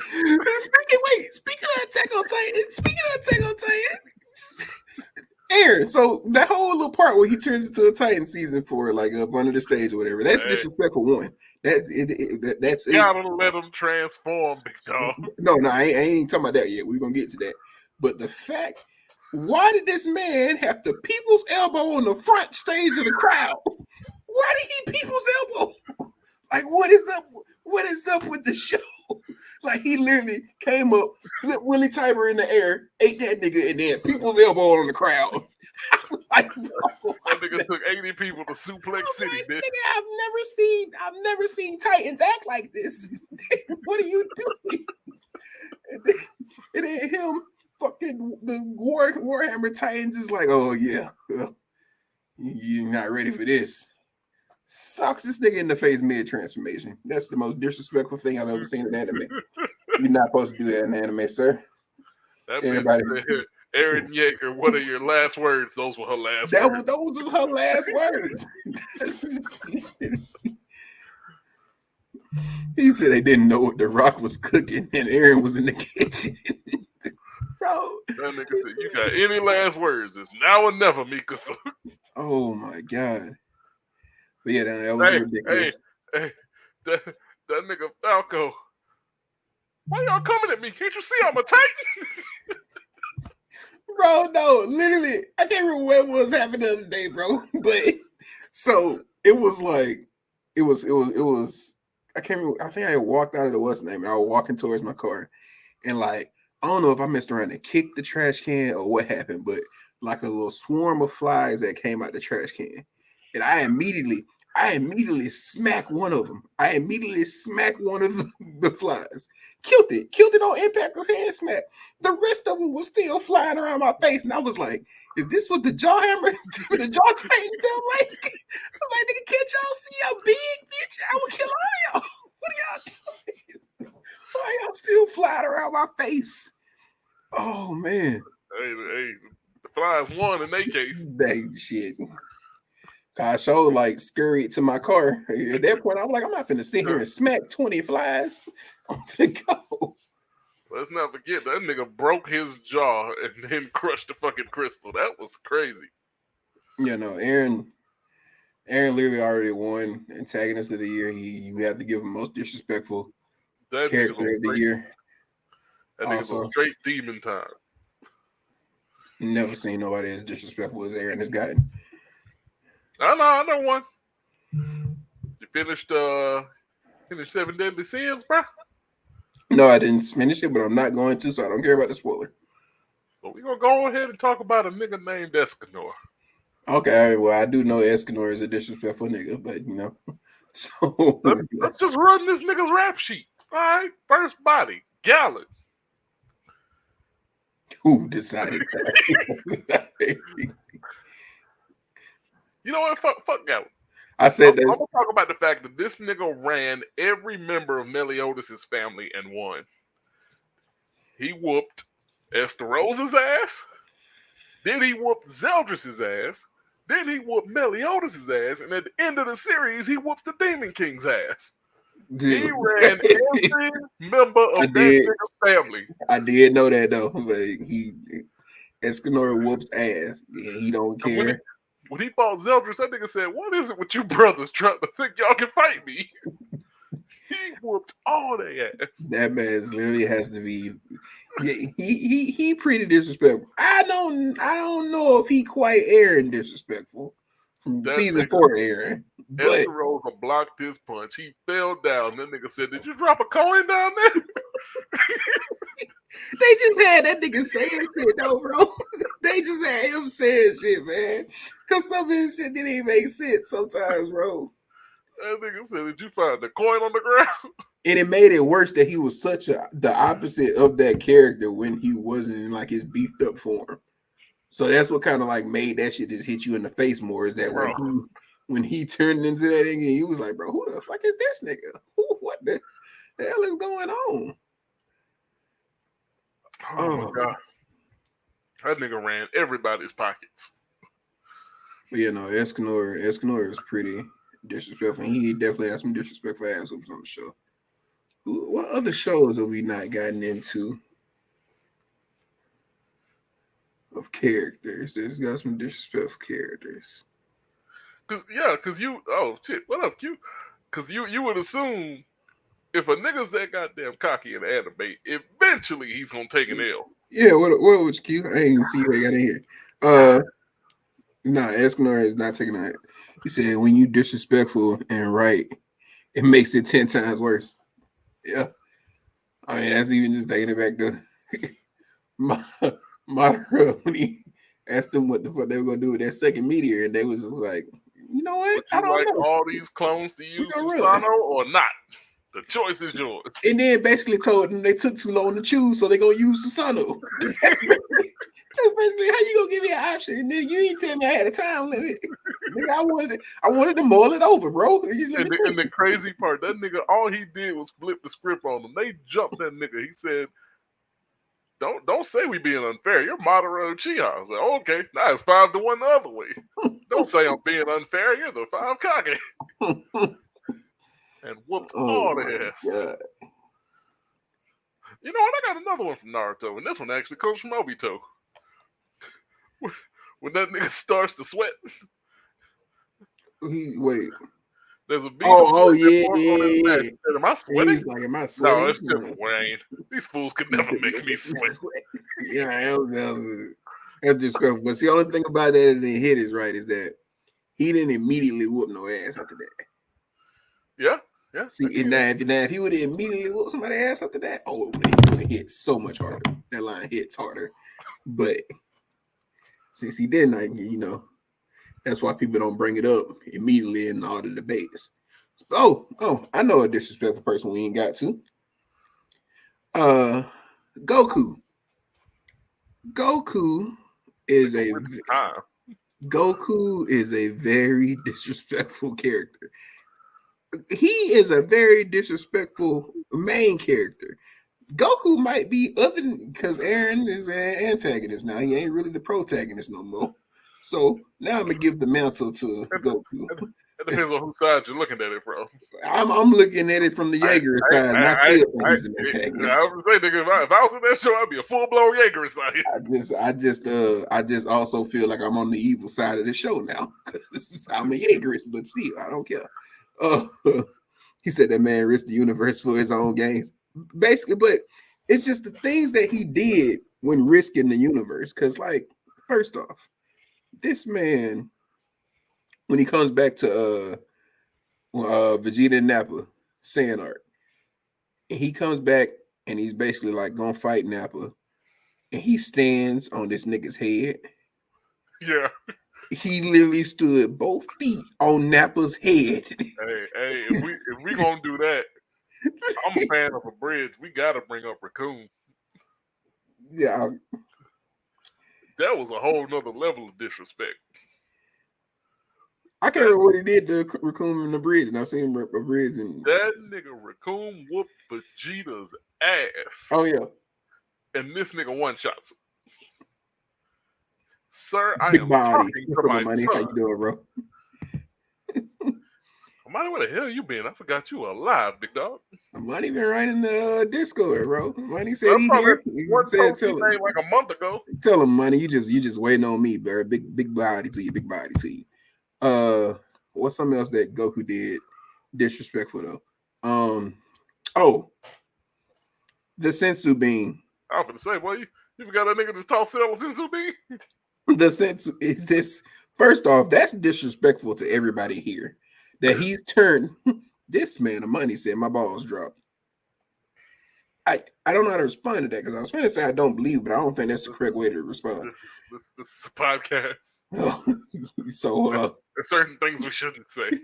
Speaking Speaking of Attack on Titan, Aaron, so that whole little part where he turns into a Titan season 4, like up under the stage or whatever, that's Hey, disrespectful one. That's it. gotta let him transform, big dog. No, I ain't even talking about that yet. We're gonna get to that. But the fact, why did this man have the people's elbow on the front stage of the crowd? Why did he people's elbow? Like, what is up? What is up with the show? Like, he literally came up, flipped Willie Tiber in the air, ate that nigga, and then people's elbow on the crowd. Like, bro, That nigga took 80 people to Suplex City, like, bitch. nigga, I've never seen Titans act like this. What are you doing? And then him, fucking the Warhammer Titans is like, oh yeah, you're not ready for this. Sucks this nigga in the face mid transformation. That's the most disrespectful thing I've ever seen in anime. You're not supposed to do that in anime, sir. That Everybody, bitch said, Aaron Yeager, what are your last words? Those were her last words. those was her last words. He said they didn't know what the Rock was cooking, and Aaron was in the kitchen. Bro, That nigga said, you got any last words? It's now or never, Mikasa. oh my god. But yeah, that was ridiculous. Hey, that nigga Falco. Why y'all coming at me? Can't you see I'm a Titan? Bro, no, literally, I can't remember what was happening the other day, bro. But so it was like, it was. I can't remember. I think I walked out of the what's name, and I was walking towards my car, and like, I don't know if I messed around and kicked the trash can or what happened, but like a little swarm of flies that came out the trash can, and I immediately smacked one of them. I immediately smacked one of the flies. Killed it on impact with hand smack. The rest of them was still flying around my face, and I was like, "Is this what the jaw hammer, the jaw titan felt like?" I'm like, "Nigga, can't y'all see how big, bitch? I would kill all y'all. What are y'all doing? Why y'all still flying around my face?" Oh man, Hey, the flies won in their case. that shit. I showed like scurried to my car. At that point, I was like, I'm not finna sit here and smack 20 flies. I'm finna go. Let's not forget that nigga broke his jaw and then crushed the fucking crystal. That was crazy. You know, Aaron literally already won antagonist of the year. You have to give him most disrespectful character of the year. That nigga's on straight demon time. Never seen nobody as disrespectful as Aaron has gotten. I know one. You finished 7 Deadly Sins, bro? No, I didn't finish it, but I'm not going to, so I don't care about the spoiler. So we're gonna go ahead and talk about a nigga named Escanor. Okay, well, I do know Escanor is a disrespectful nigga, but you know. So let's just run this nigga's rap sheet. All right, first body, Gallon. Who decided that? You know what? Fuck Gallon. I said I'm gonna talk about the fact that this nigga ran every member of Meliodas' family and won. He whooped Esterosa's ass. Then he whooped Zeldris' ass. Then he whooped Meliodas' ass. And at the end of the series, he whooped the Demon King's ass. He ran every member of that nigga's family. I did know that though, but Escanor whoops ass. He don't care. When he fought Zeldris, that nigga said, "What is it with you brothers trying to think y'all can fight me?" He whooped all their ass. That man literally has to be. Yeah, he pretty disrespectful. I don't know if he quite Aaron disrespectful from season 4 Aaron. But Rosa blocked his punch. He fell down. That nigga said, "Did you drop a coin down there?" They just had that nigga saying shit though, bro. They just had him saying shit, man. Cause some of his shit didn't even make sense sometimes, bro. That nigga said, "Did you find the coin on the ground?" And it made it worse that he was the opposite of that character when he wasn't in like his beefed up form. So that's what kind of like made that shit just hit you in the face more. Is that when he turned into that nigga, he was like, bro, who the fuck is this nigga? What the hell is going on? Oh my god. That nigga ran everybody's pockets. But you know, Escanor is pretty disrespectful. He definitely has some disrespectful ass ups on the show. What other shows have we not gotten into? of characters. There's got some disrespectful characters. Cause you. Oh shit. What up, Q? Cause you would assume if a nigga's that goddamn cocky and anime, eventually he's gonna take an L. Yeah, what was Q? I ain't even see you. I got in here. Nah, Escanor is not taking that. He said when you disrespectful and right, it makes it 10 times worse. Yeah. I mean, that's even just taking it back to Madara when he asked them what the fuck they were gonna do with that second meteor, and they was just like, you know what? Would I you don't like know. all these clones to We use gonna Susano run. or not? The choice is yours. And then basically told them they took too long to choose, so they gonna use Susano. That's basically how you gonna give me an option. And then you ain't tell me I had a time limit. Nigga, I wanted to mull it over, bro. And the crazy part, that nigga, all he did was flip the script on them. They jumped that nigga. He said, Don't say we being unfair. You're Madara Uchiha. I was like, oh, okay, now it's 5-1 the other way. Don't say I'm being unfair. You're the 5 Kage. And whooped all the ass. God. You know what? I got another one from Naruto, and this one actually comes from Obito. When that nigga starts to sweat, Wait. there's a bead of sweat that forms on his Yeah. back. He said, am I sweating? He's like, am I sweating? No, it's just rain. These fools could never make me sweat. Yeah, that's disrespectful. But see, the only thing about that didn't hit is right is that he didn't immediately whoop no ass after that. Yeah. See, if he would have immediately whooped somebody's ass after that, oh, it would have hit so much harder. That line hits harder. But since he didn't, that's why people don't bring it up immediately in all the debates. Oh, I know a disrespectful person we ain't got to. Goku. Goku is a very disrespectful character. He is a very disrespectful main character. Goku might be other than because Aaron is an antagonist now. He ain't really the protagonist no more. So now I'm gonna give the mantle to Goku. It depends on whose side you're looking at it from. I'm looking at it from the Jaeger side, and I still think he's an antagonist. I was saying, nigga, if I was in that show, I'd be a full blown Jaegerist out here. I just also feel like I'm on the evil side of the show now. I'm a Jaegerist, but still, I don't care. He said that man risked the universe for his own gains, basically. But it's just the things that he did when risking the universe. Because, like, first off, this man, when he comes back to Vegeta and Nappa, Saiyan Art, and he comes back and he's basically like gonna fight Nappa, and he stands on this nigga's head. Yeah. He literally stood both feet on Nappa's head. Hey, if we gonna do that, I'm a fan of a bridge. We gotta bring up Raccoon. Yeah. That was a whole nother level of disrespect. I can't remember what he did to Raccoon in the bridge, and I've seen a bridge. That nigga Raccoon whooped Vegeta's ass. Oh yeah. And this nigga one shots him. Sir, I Big am body. talking to my money. son. How you doing, bro? Money, where the hell you been? I forgot you were alive, big dog. Money been writing the Discord, bro. Money said he here. One said tell him like a month ago. Tell him, Money, you just waiting on me, bro. Big body to you, big body to you. What's something else that Goku did disrespectful though? The sensu bean. I was gonna say, boy, you forgot that nigga just tossed Cell sensu bean? The sensu this first off, that's disrespectful to everybody here. That he's turned this man of Money said my balls dropped. I don't know how to respond to that because I was going to say I don't believe, but I don't think that's the correct way to respond. This is a podcast. So there's certain things we shouldn't say.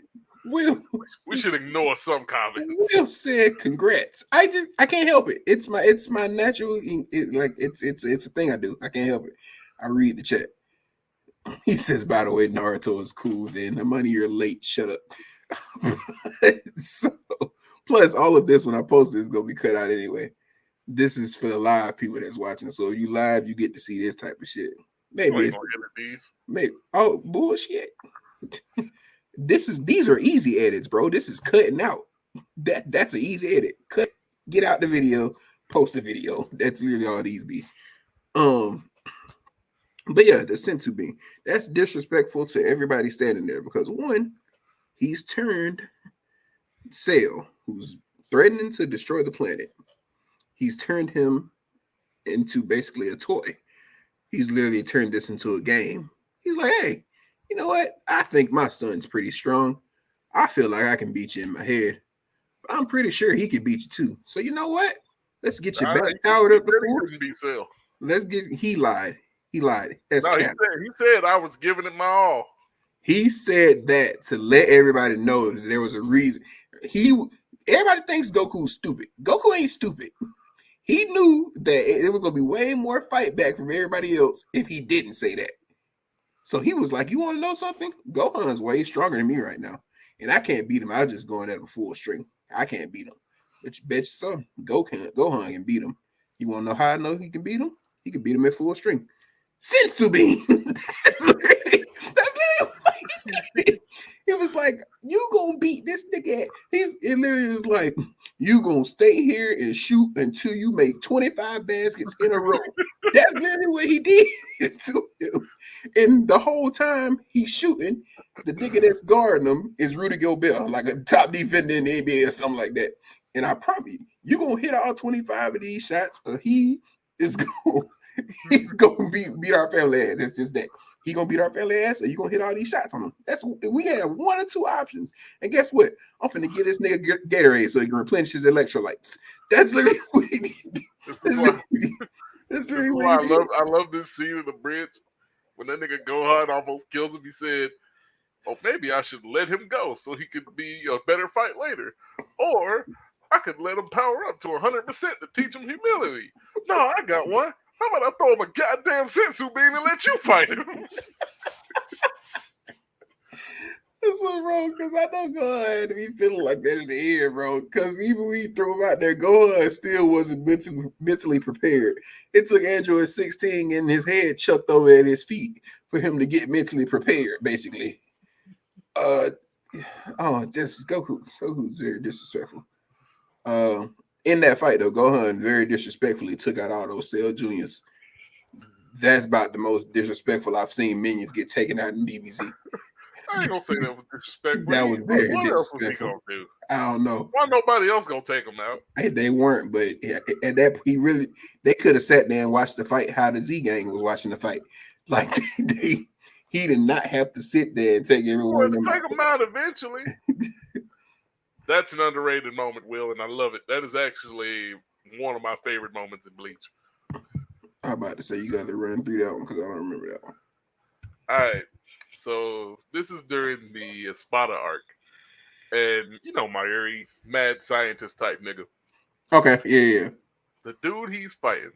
We should ignore some comments. Will said congrats. I can't help it. It's my natural. It's a thing I do. I can't help it. I read the chat. He says, by the way, Naruto is cool. Then the money you're late. Shut up. So, plus all of this when I post it is gonna be cut out anyway. This is for the live people that's watching. So if you live, you get to see this type of shit. Maybe maybe bullshit. These are easy edits, bro. This is cutting out. That's an easy edit. Cut, get out the video, post the video. That's really all these be. But yeah, the sensu bean. That's disrespectful to everybody standing there because one, he's turned Sale, who's threatening to destroy the planet. He's turned him into basically a toy. He's literally turned this into a game. He's like, hey, you know what? I think my son's pretty strong. I feel like I can beat you in my head. But I'm pretty sure he could beat you too. So you know what? Let's get you Nah, back he powered up to said he full. couldn't be Cell. Let's get he lied. He lied. That's No, cap. he said I was giving it my all. He said that to let everybody know that there was a reason. He everybody thinks Goku's stupid. Goku ain't stupid. He knew that it was gonna be way more fight back from everybody else if he didn't say that. So he was like, "You want to know something? Gohan's way stronger than me right now, and I can't beat him. I was just going at him full string. I can't beat him. But you bet you some Gohan can beat him. You want to know how I know he can beat him? He can beat him at full string. Sensu bean. that's literally what he did. He was like, "You gonna beat this nigga?" It literally is like, "You gonna stay here and shoot until you make 25 baskets in a row." That's literally what he did to him. And the whole time he's shooting, the nigga that's guarding him is Rudy Gobert, like a top defender in the NBA or something like that. And I probably you gonna hit all 25 of these shots, or he is going he's gonna beat our family ass. That's just that. He gonna beat our family ass, or you gonna hit all these shots on him. That's we have one or two options. And guess what? I'm finna give this nigga Gatorade so he can replenish his electrolytes. That's literally what he did. This is why I love this scene in the bridge when that nigga Gohan almost kills him. He said, "Oh, maybe I should let him go so he could be a better fight later, or I could let him power up to 100% to teach him humility. No, I got one. How about I throw him a goddamn sensu bean and let you fight him?" That's so wrong because I know Gohan had to be feeling like that in the end, bro. Because even when he threw him out there, Gohan still wasn't mentally prepared. It took Android 16 getting his head chucked over at his feet for him to get mentally prepared, basically. Just Goku's very disrespectful. In that fight though, Gohan very disrespectfully took out all those Cell Juniors. That's about the most disrespectful I've seen minions get taken out in DBZ. I ain't gonna say that was disrespectful. That was very What else was he disrespectful. gonna do? I don't know. Why nobody else gonna take him out? They weren't, but at that they could have sat there and watched the fight how the Z Gang was watching the fight. Like he did not have to sit there and take everyone of them take him out eventually. That's an underrated moment, Will, and I love it. That is actually one of my favorite moments in Bleach. I'm about to say you got to run through that one because I don't remember that one. All right, so this is during the Espada arc, and you know Mayuri, mad scientist type nigga. Okay, yeah. The dude he's fighting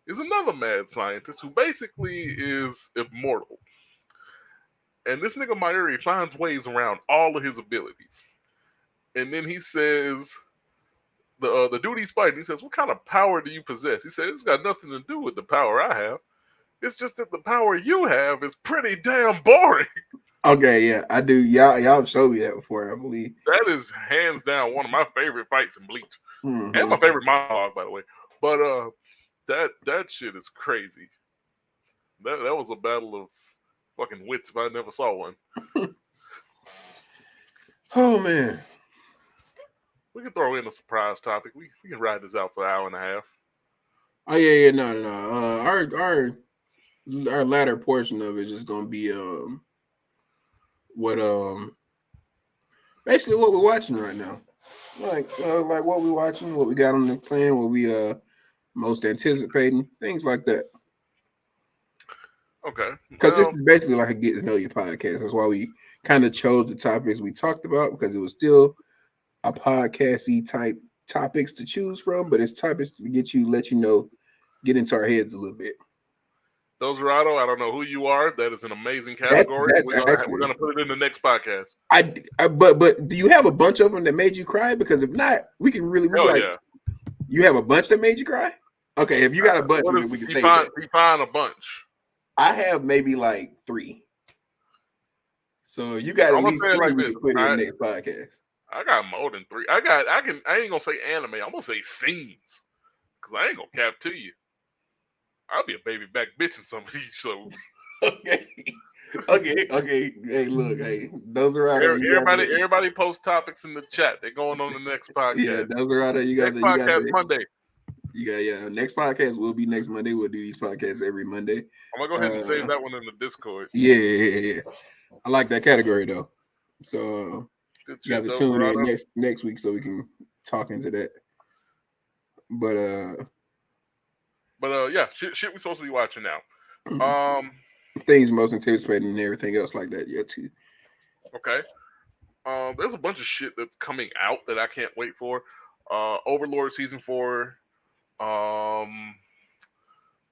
is another mad scientist who basically is immortal. And this nigga Mayuri finds ways around all of his abilities. And then he says, the dude he's fighting, he says, "What kind of power do you possess?" He said, "It's got nothing to do with the power I have. It's just that the power you have is pretty damn boring." Okay, yeah, I do. Y'all showed me that before, I believe. That is hands down one of my favorite fights in Bleach. Mm-hmm. And my favorite monologue, by the way. But that shit is crazy. That was a battle of fucking wits if I never saw one. Oh man. We can throw in a surprise topic. We can ride this out for an hour and a half. Oh yeah, no. Our latter portion of it is just gonna be basically what we're watching right now. Like what we're watching, what we got on the plan, what we most anticipating, things like that. Okay. Because this is basically like a get to know you podcast. That's why we kind of chose the topics we talked about, because it was still a podcasty type topics to choose from, but it's topics to let you know, get into our heads a little bit. Doserato, I don't know who you are. That is an amazing category. We're gonna put it in the next podcast. But do you have a bunch of them that made you cry? Because if not, we can really yeah. You have a bunch that made you cry? Okay, if you got a bunch, we can stay there. Define a bunch. I have maybe like 3. So you got at least 3 like we can put in the next podcast. I got more than 3. I ain't gonna say anime. I'm gonna say scenes. Cause I ain't gonna cap to you. I'll be a baby back bitch in some of these shows. Okay. Okay. Hey, look. Hey, those are out there. You got Everybody, to. everybody post topics in the chat. They're going on the next Yeah, podcast. those are out there. You got Next to. You got podcast to. Monday. You got yeah. Next podcast will be next Monday. We'll do these podcasts every Monday. I'm gonna go ahead and save that one in the Discord. Yeah. I like that category though. So Good you got shit, to though, tune in Verado. next week so we can talk into that. But Yeah, shit, we supposed to be watching now. Um, things most anticipated and everything else like that. Yeah, too. okay. There's a bunch of shit that's coming out that I can't wait for. Overlord season 4. Um,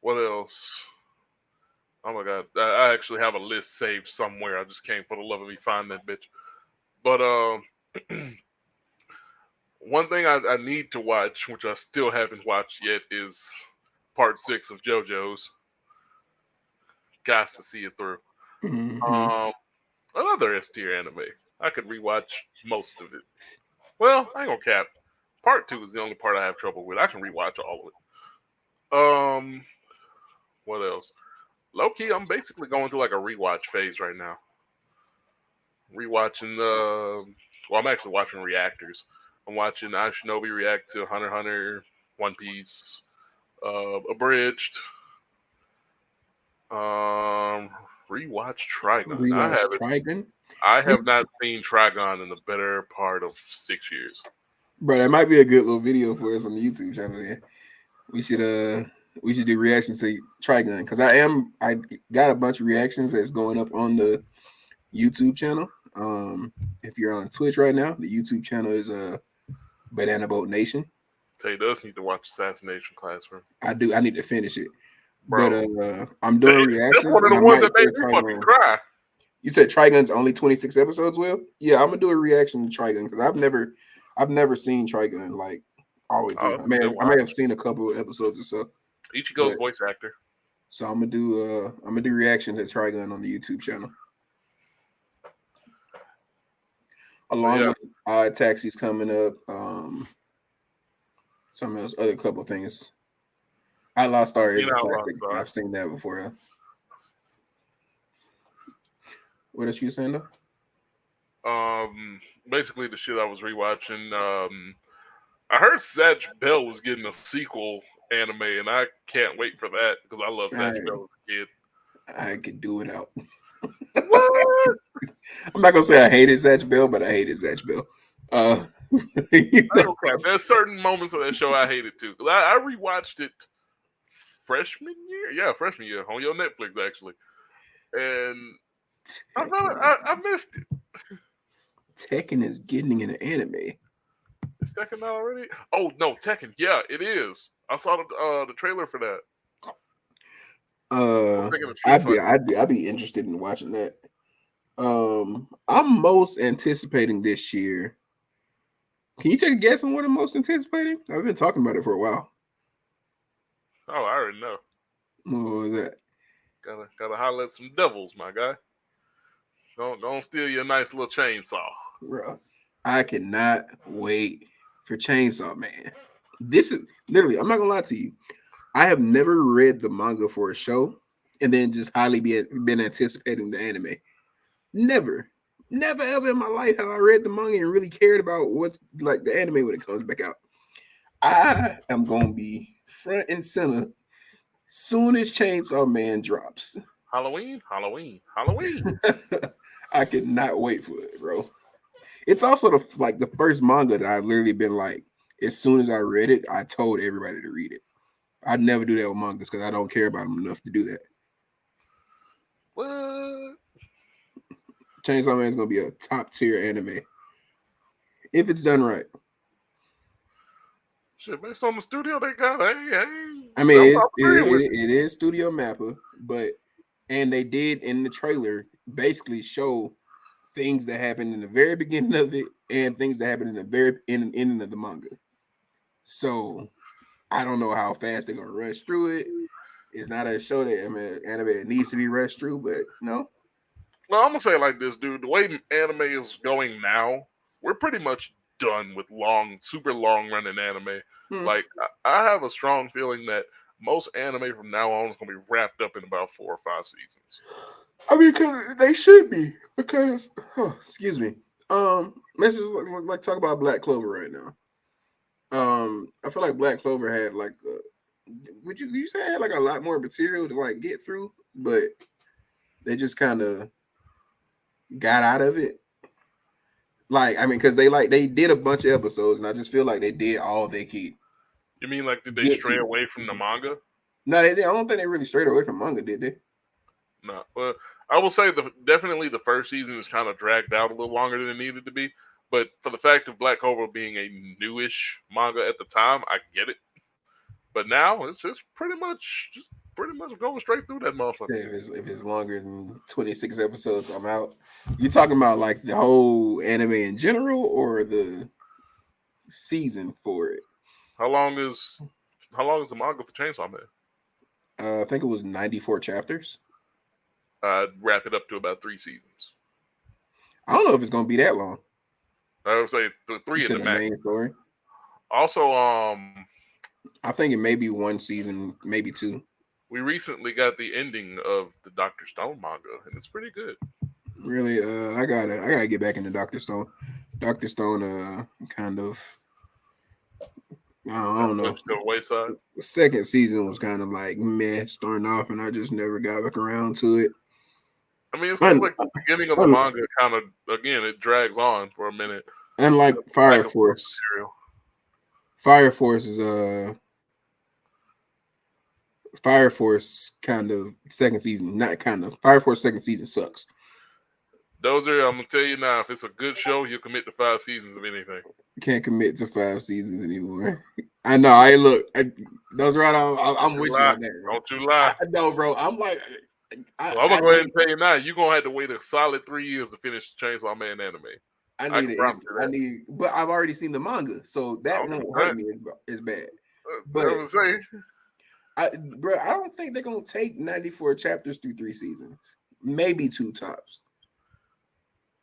what else? Oh my god, I actually have a list saved somewhere. I just can't for the love of me find that bitch. But one thing I need to watch, which I still haven't watched yet, is part 6 of JoJo's. Got to see it through. Mm-hmm. Um, Another S tier anime. I could rewatch most of it. Well, I ain't gonna cap. Part 2 is the only part I have trouble with. I can rewatch all of it. What else? Low key, I'm basically going through like a rewatch phase right now. Rewatching well, I'm actually watching reactors. I'm watching Shinobi react to Hunter x Hunter, One Piece, abridged. Um, Rewatch Trigon. Rewatch Trigon. I have not seen Trigon in the better part of 6 years. Bro, that might be a good little video for us on the YouTube channel. Then we should do reactions to Trigon because I got a bunch of reactions that's going up on the YouTube channel. If you're on Twitch right now, the YouTube channel is Banana Boat Nation. Tay does need to watch Assassination Classroom. I do. I need to finish it, but Bro, I'm doing that's reactions one of and the I ones might that made put me fucking Trigon. cry. You said Trigun's only 26 episodes, Will? Yeah, I'm gonna do a reaction to Trigun because I've never seen Trigun like all the way Oh, through. it's a good I may watch. have seen a couple of episodes or so. Ichigo's But voice actor. so I'm gonna do reaction to Trigun on the YouTube channel. But Along yeah, with Taxi's coming up, some of those other couple things. Outlaw Star is you a know, classic. sorry. I've seen that before. What else you saying though? Basically the shit I was rewatching. I heard Satch Bell was getting a sequel anime, and I can't wait for that because I love Satch Bell as a kid. I could do it out. What? I'm not gonna say I hated Zatch Bell, but I hated Zatch Bell. You know, Okay, there's certain moments of that show I hated too. 'Cause I rewatched it freshman year, yeah, freshman year on your Netflix actually, and I missed it. Tekken is getting an anime. Is Tekken out already? Oh no, Tekken. Yeah, it is. I saw the trailer for that. I'm thinking of Street Fighter. I'd be interested in watching that. I'm most anticipating this year. Can you take a guess on what I'm most anticipating? I've been talking about it for a while. Oh, I already know. What was that? Gotta holler at some devils, my guy. Don't steal your nice little chainsaw. Bro, I cannot wait for Chainsaw Man. This is literally, I'm not gonna lie to you. I have never read the manga for a show and then just highly been anticipating the anime. Never. Never ever in my life have I read the manga and really cared about what's like the anime when it comes back out. I am gonna be front and center soon as Chainsaw Man drops. Halloween, Halloween, Halloween. I cannot wait for it, bro. It's also the first manga that I've literally been like, as soon as I read it, I told everybody to read it. I'd never do that with mangas because I don't care about them enough to do that. What? Chainsaw Man is gonna be a top tier anime if it's done right. Shit, based on the studio they got, hey, I mean, I'm agreeing with you. it is Studio Mappa, and they did in the trailer basically show things that happened in the very beginning of it and things that happened in the very ending of the manga. So I don't know how fast they're gonna rush through it. It's not a show that anime that needs to be rushed through, but no. Well, I'm gonna say it like this, dude. The way anime is going now, we're pretty much done with super long running anime. Hmm. Like, I have a strong feeling that most anime from now on is gonna be wrapped up in about 4 or 5 seasons. I mean, cause they should be. Because, excuse me. Let's just like talk about Black Clover right now. I feel like Black Clover had like, would you say it had like a lot more material to like get through, but they just kind of got out of it. Like, I mean, because they did a bunch of episodes, and I just feel like they did all they could You mean like did they get stray to. away from the manga? No, they did. I don't think they really strayed away from manga, did they? No. Well, I will say definitely the first season is kind of dragged out a little longer than it needed to be. But for the fact of Black Clover being a newish manga at the time, I get it. But now it's just pretty much going straight through that motherfucker. Say if it's longer than 26 episodes, I'm out. You talking about like the whole anime in general, or the season for it? How long is the manga for Chainsaw Man? I think it was 94 chapters. I'd wrap it up to about 3 seasons. I don't know if it's gonna be that long. I would say 3 in the max. Main story. Also, I think it may be 1 season, maybe 2. we recently got the ending of the Dr. Stone manga, and it's pretty good. Really, I gotta get back into Dr. Stone. Dr. Stone, kind of. I don't know. To the wayside. The second season was kind of like meh, starting off, and I just never got back around to it. I mean, it's just like the beginning of the manga kind of, again, it drags on for a minute. Unlike Fire Force. Fire Force is Fire Force kind of second season, not kind of. Fire Force second season sucks. Those are, I'm gonna tell you now, if it's a good show, you'll commit to 5 seasons of anything. Can't commit to 5 seasons anymore. I know. I look. Those right. I'm with you on that. Bro. Don't you lie. I know, bro. I'm like. I'm gonna go ahead and tell you now. You're gonna have to wait a solid 3 years to finish Chainsaw Man anime. I need, but I've already seen the manga, so that won't hurt me as bad. But I don't think they're gonna take 94 chapters through 3 seasons, maybe 2 tops.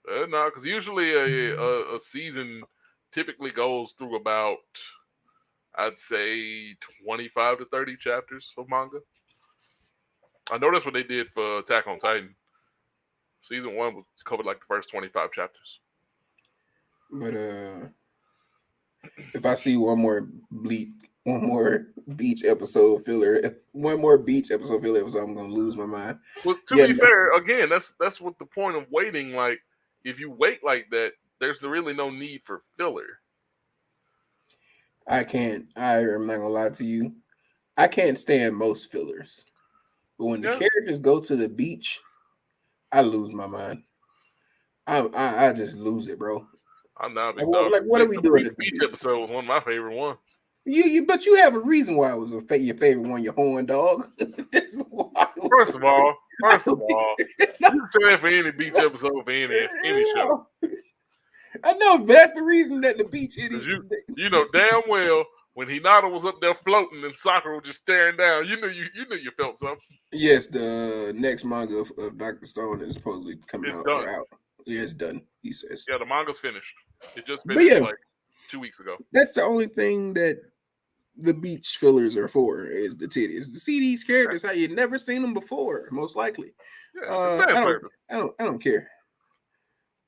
No, because usually a season typically goes through about, I'd say, 25 to 30 chapters of manga. I know that's what they did for Attack on Titan. Season 1 was covered like the first 25 chapters. But if I see one more beach episode filler, I'm gonna lose my mind. Well, to be fair, again, that's what the point of waiting. Like, if you wait like that, there's really no need for filler. I'm not gonna lie to you. I can't stand most fillers. But when the characters go to the beach, I lose my mind. I just lose it, bro. I'm not big like what are we doing? The beach episode was one of my favorite ones. But you have a reason why it was your favorite one, your horn dog. First of all, you can say that for any beach episode for any show. I know, but that's the reason that the beach is. You know damn well when Hinata was up there floating and Sakura was just staring down, you knew you felt something. Yes, the next manga of Dr. Stone is supposedly coming out. Yeah, it's done, he says. Yeah, the manga's finished. It just finished like 2 weeks ago. That's the only thing that the beach fillers are for, is the titties. To see these characters how you never seen them before, most likely. Yeah, I don't care.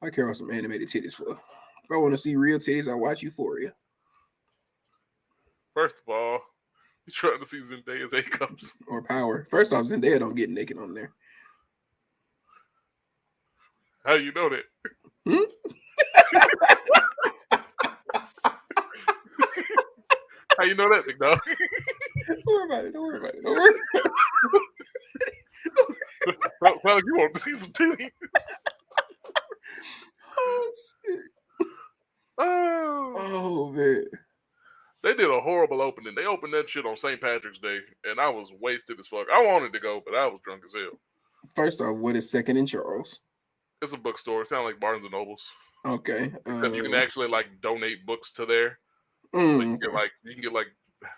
I care about some animated titties for. If I want to see real titties, I watch Euphoria. First of all, you're trying to see Zendaya's A-cups. Or Power. First off, Zendaya don't get naked on there. How you know that? How you know that, big dog? Don't worry about it. Well, you want to see some titties. Oh, shit. Oh, man. They did a horrible opening. They opened that shit on St. Patrick's Day, and I was wasted as fuck. I wanted to go, but I was drunk as hell. First off, what is Second and Charles? It's a bookstore. It sounds like Barnes and Nobles. Okay. Because you can actually like donate books to there. So you can get like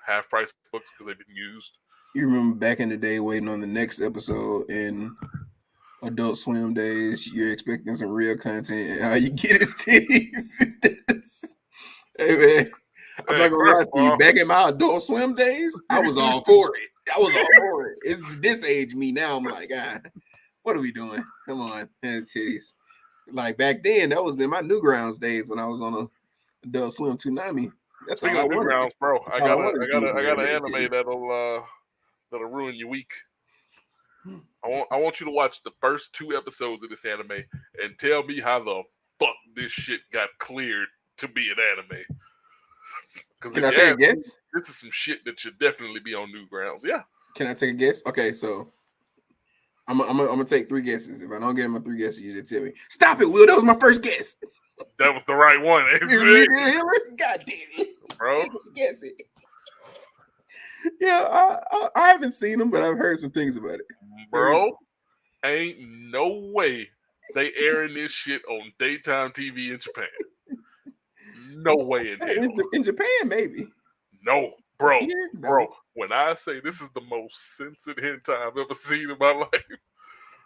half price books because they've been used. You remember back in the day waiting on the next episode in Adult Swim days, you're expecting some real content, and all you get is titties. Hey man, I'm not gonna lie to you. Back in my Adult Swim days, I was all for it. That was a horror. It's this age me now. I'm like, what are we doing? Come on, titties. Like back then, that was in my Newgrounds days when I was on a Adult Swim Toonami. That's Speaking all I of wanted. Newgrounds, bro, I That's all got wanted to see was I got an animated anime titties. that'll ruin your week. I want you to watch the first 2 episodes of this anime and tell me how the fuck this shit got cleared to be an anime. Because Can if I you take a ask me, guess? this is some shit that should definitely be on Newgrounds. Yeah. Can I take a guess? Okay, so I'm gonna take 3 guesses. If I don't get my 3 guesses, you just tell me. Stop it, Will. That was my first guess. That was the right one. God damn it, Bro. Guess it. Yeah, I haven't seen them, but I've heard some things about it. Bro, ain't no way they airing this shit on daytime TV in Japan. No way in hell. In Japan, maybe. No, bro. Here? No. Bro, when I say this is the most censored hentai I've ever seen in my life.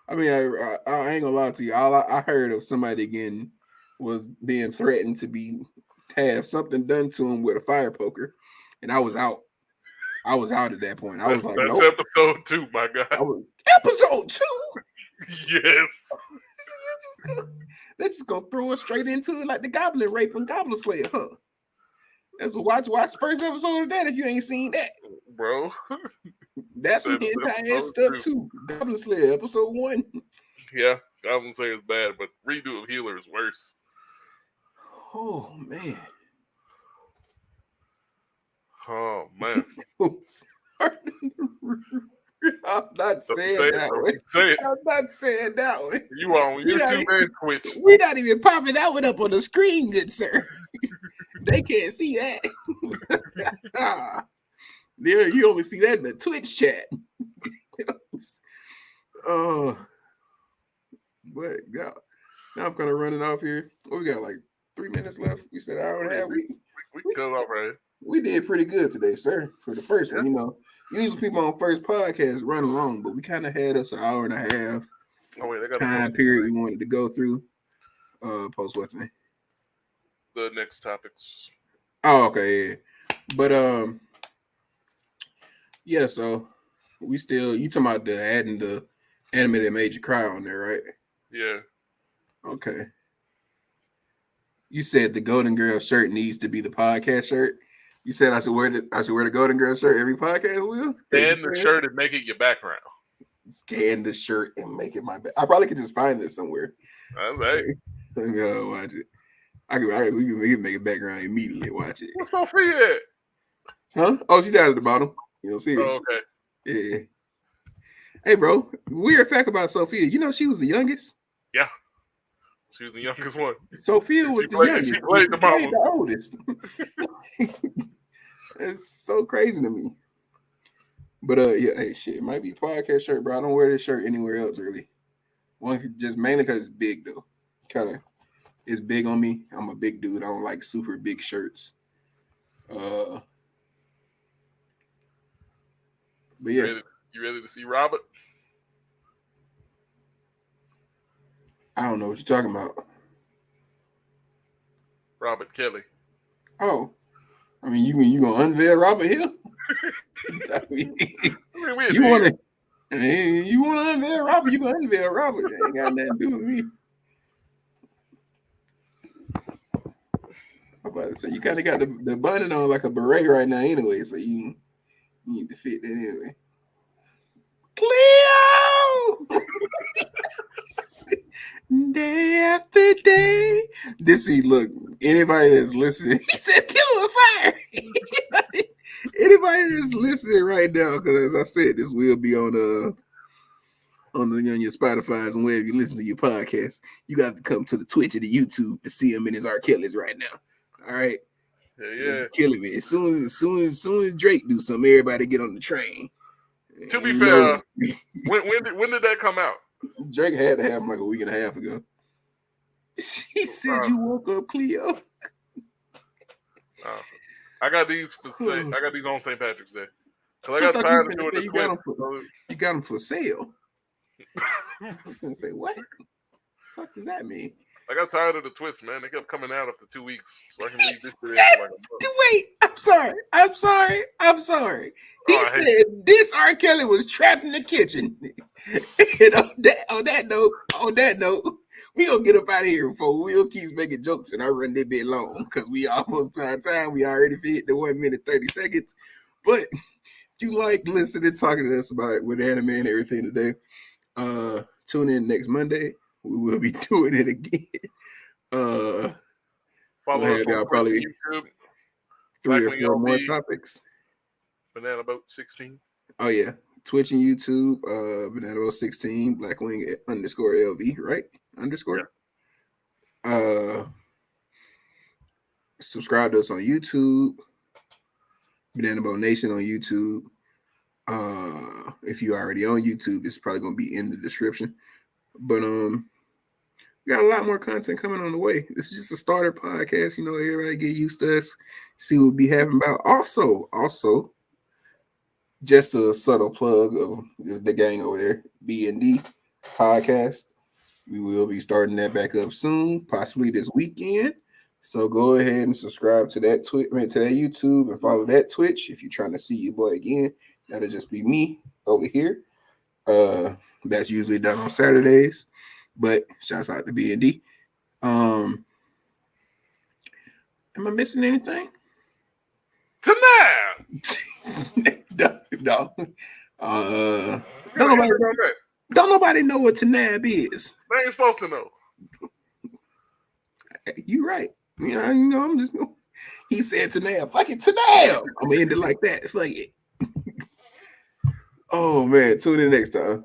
I mean, I ain't gonna lie to you. All I heard of somebody again was being threatened to have something done to him with a fire poker, and I was out. I was out at that point. I was like, that's nope. episode 2, my guy. Episode 2. Yes. They're just gonna throw us straight into it like the Goblin Rape and Goblin Slayer, huh? That's what watch the first episode of that if you ain't seen that, bro. That's some hentai ass stuff too. Goblin Slayer episode 1. Yeah, Goblin Slayer is bad, but redo of Healer is worse. Oh man. Oh man. I'm not saying that way. Say it. I'm not saying that way. You on YouTube and Twitch. We're not even popping that one up on the screen, good sir. They can't see that. Yeah, you only see that in the Twitch chat. But yeah, now I'm kind of running off here. What we got, like 3 minutes left? We said hour and a half. We cut off right here. We did pretty good today, sir. For the first one, usually people on first podcast run long, but we kind of had us an hour and a half time period we wanted to go through. Post what thing? The next topics. Oh, okay, yeah. But yeah. So we still you talking about adding the anime that made you cry on there, right? Yeah. Okay. You said the Golden Girl shirt needs to be the podcast shirt. You said I should wear the Golden Girl shirt every podcast, Will? Scan the shirt and make it your background. Scan the shirt and make it my back. I probably could just find this somewhere. All right. Go watch it. We can make it background immediately. Watch it. What's Sophia at? Huh? Oh, she down at the bottom. You don't see her. Oh, okay. Yeah. Hey, bro. Weird fact about Sophia. You know she was the youngest? Yeah. She was the youngest one. Sophia was the youngest. She played the mama. The oldest. It's so crazy to me. But yeah, hey, shit, it might be podcast shirt, bro. I don't wear this shirt anywhere else, really. One just mainly because it's big, though. It's big on me. I'm a big dude. I don't like super big shirts. But yeah. You ready to see Robert? I don't know what you're talking about. Robert Kelly. Oh, I mean, you gonna unveil Robert Hill? You want to unveil Robert? You gonna unveil Robert? That ain't got nothing to do with me. I'm about to say you kind of got the button on like a beret right now, anyway. So you need to fit that anyway. Cleo. Day after day. Look, anybody that's listening, he said kill him with fire. Anybody that's listening right now, because as I said, this will be on your Spotify's and wherever you listen to your podcast. You got to come to the Twitch or the YouTube to see him in his R. Kelly's right now. All right. Yeah. Killing me. As soon as Drake do something, everybody get on the train. To be fair, when did that come out? Drake had to have him like a week and a half ago. She said you woke up, Cleo. I got these on St. Patrick's Day. Cause I got tired of doing the Twitch. You got them for sale. I was gonna say, what the fuck does that mean? I got tired of the twists, man. They kept coming out after 2 weeks. So I can leave this for like a month. Wait, I'm sorry. He Oh, I hate said this R. Kelly was trapped in the kitchen. And on that note, we gonna get up out of here before Will keeps making jokes and I run that bit long because we almost to our time. We already hit the 1 minute 30 seconds. But if you like listening, talking to us about with anime and everything today, tune in next Monday. We will be doing it again. We'll follow us have on y'all Twitch and probably YouTube. 3 or Blackwing 4 more LV, topics. Banana Boat 16. Oh yeah, Twitch and YouTube, Banana 16, Blackwing underscore LV, right? Underscore. Yeah. Subscribe to us on YouTube, Banana Boat Nation on YouTube. If you already on YouTube, it's probably gonna be in the description. But we got a lot more content coming on the way. This is just a starter podcast. You know, everybody get used to us, see what we be having about. Also, just a subtle plug of the gang over there, B&D podcast. We will be starting that back up soon, possibly this weekend. So go ahead and subscribe to that to that YouTube and follow that Twitch if you're trying to see your boy again. That'll just be me over here. That's usually done on Saturdays, but shouts out to B&D. Am I missing anything? Tonight! No. Don't Don't nobody know what Tanab is. They ain't supposed to know. You right. I'm just. He said Tanab. Fuck it, Tanab. I'm gonna end it like that. Fuck it. Oh man, tune in next time.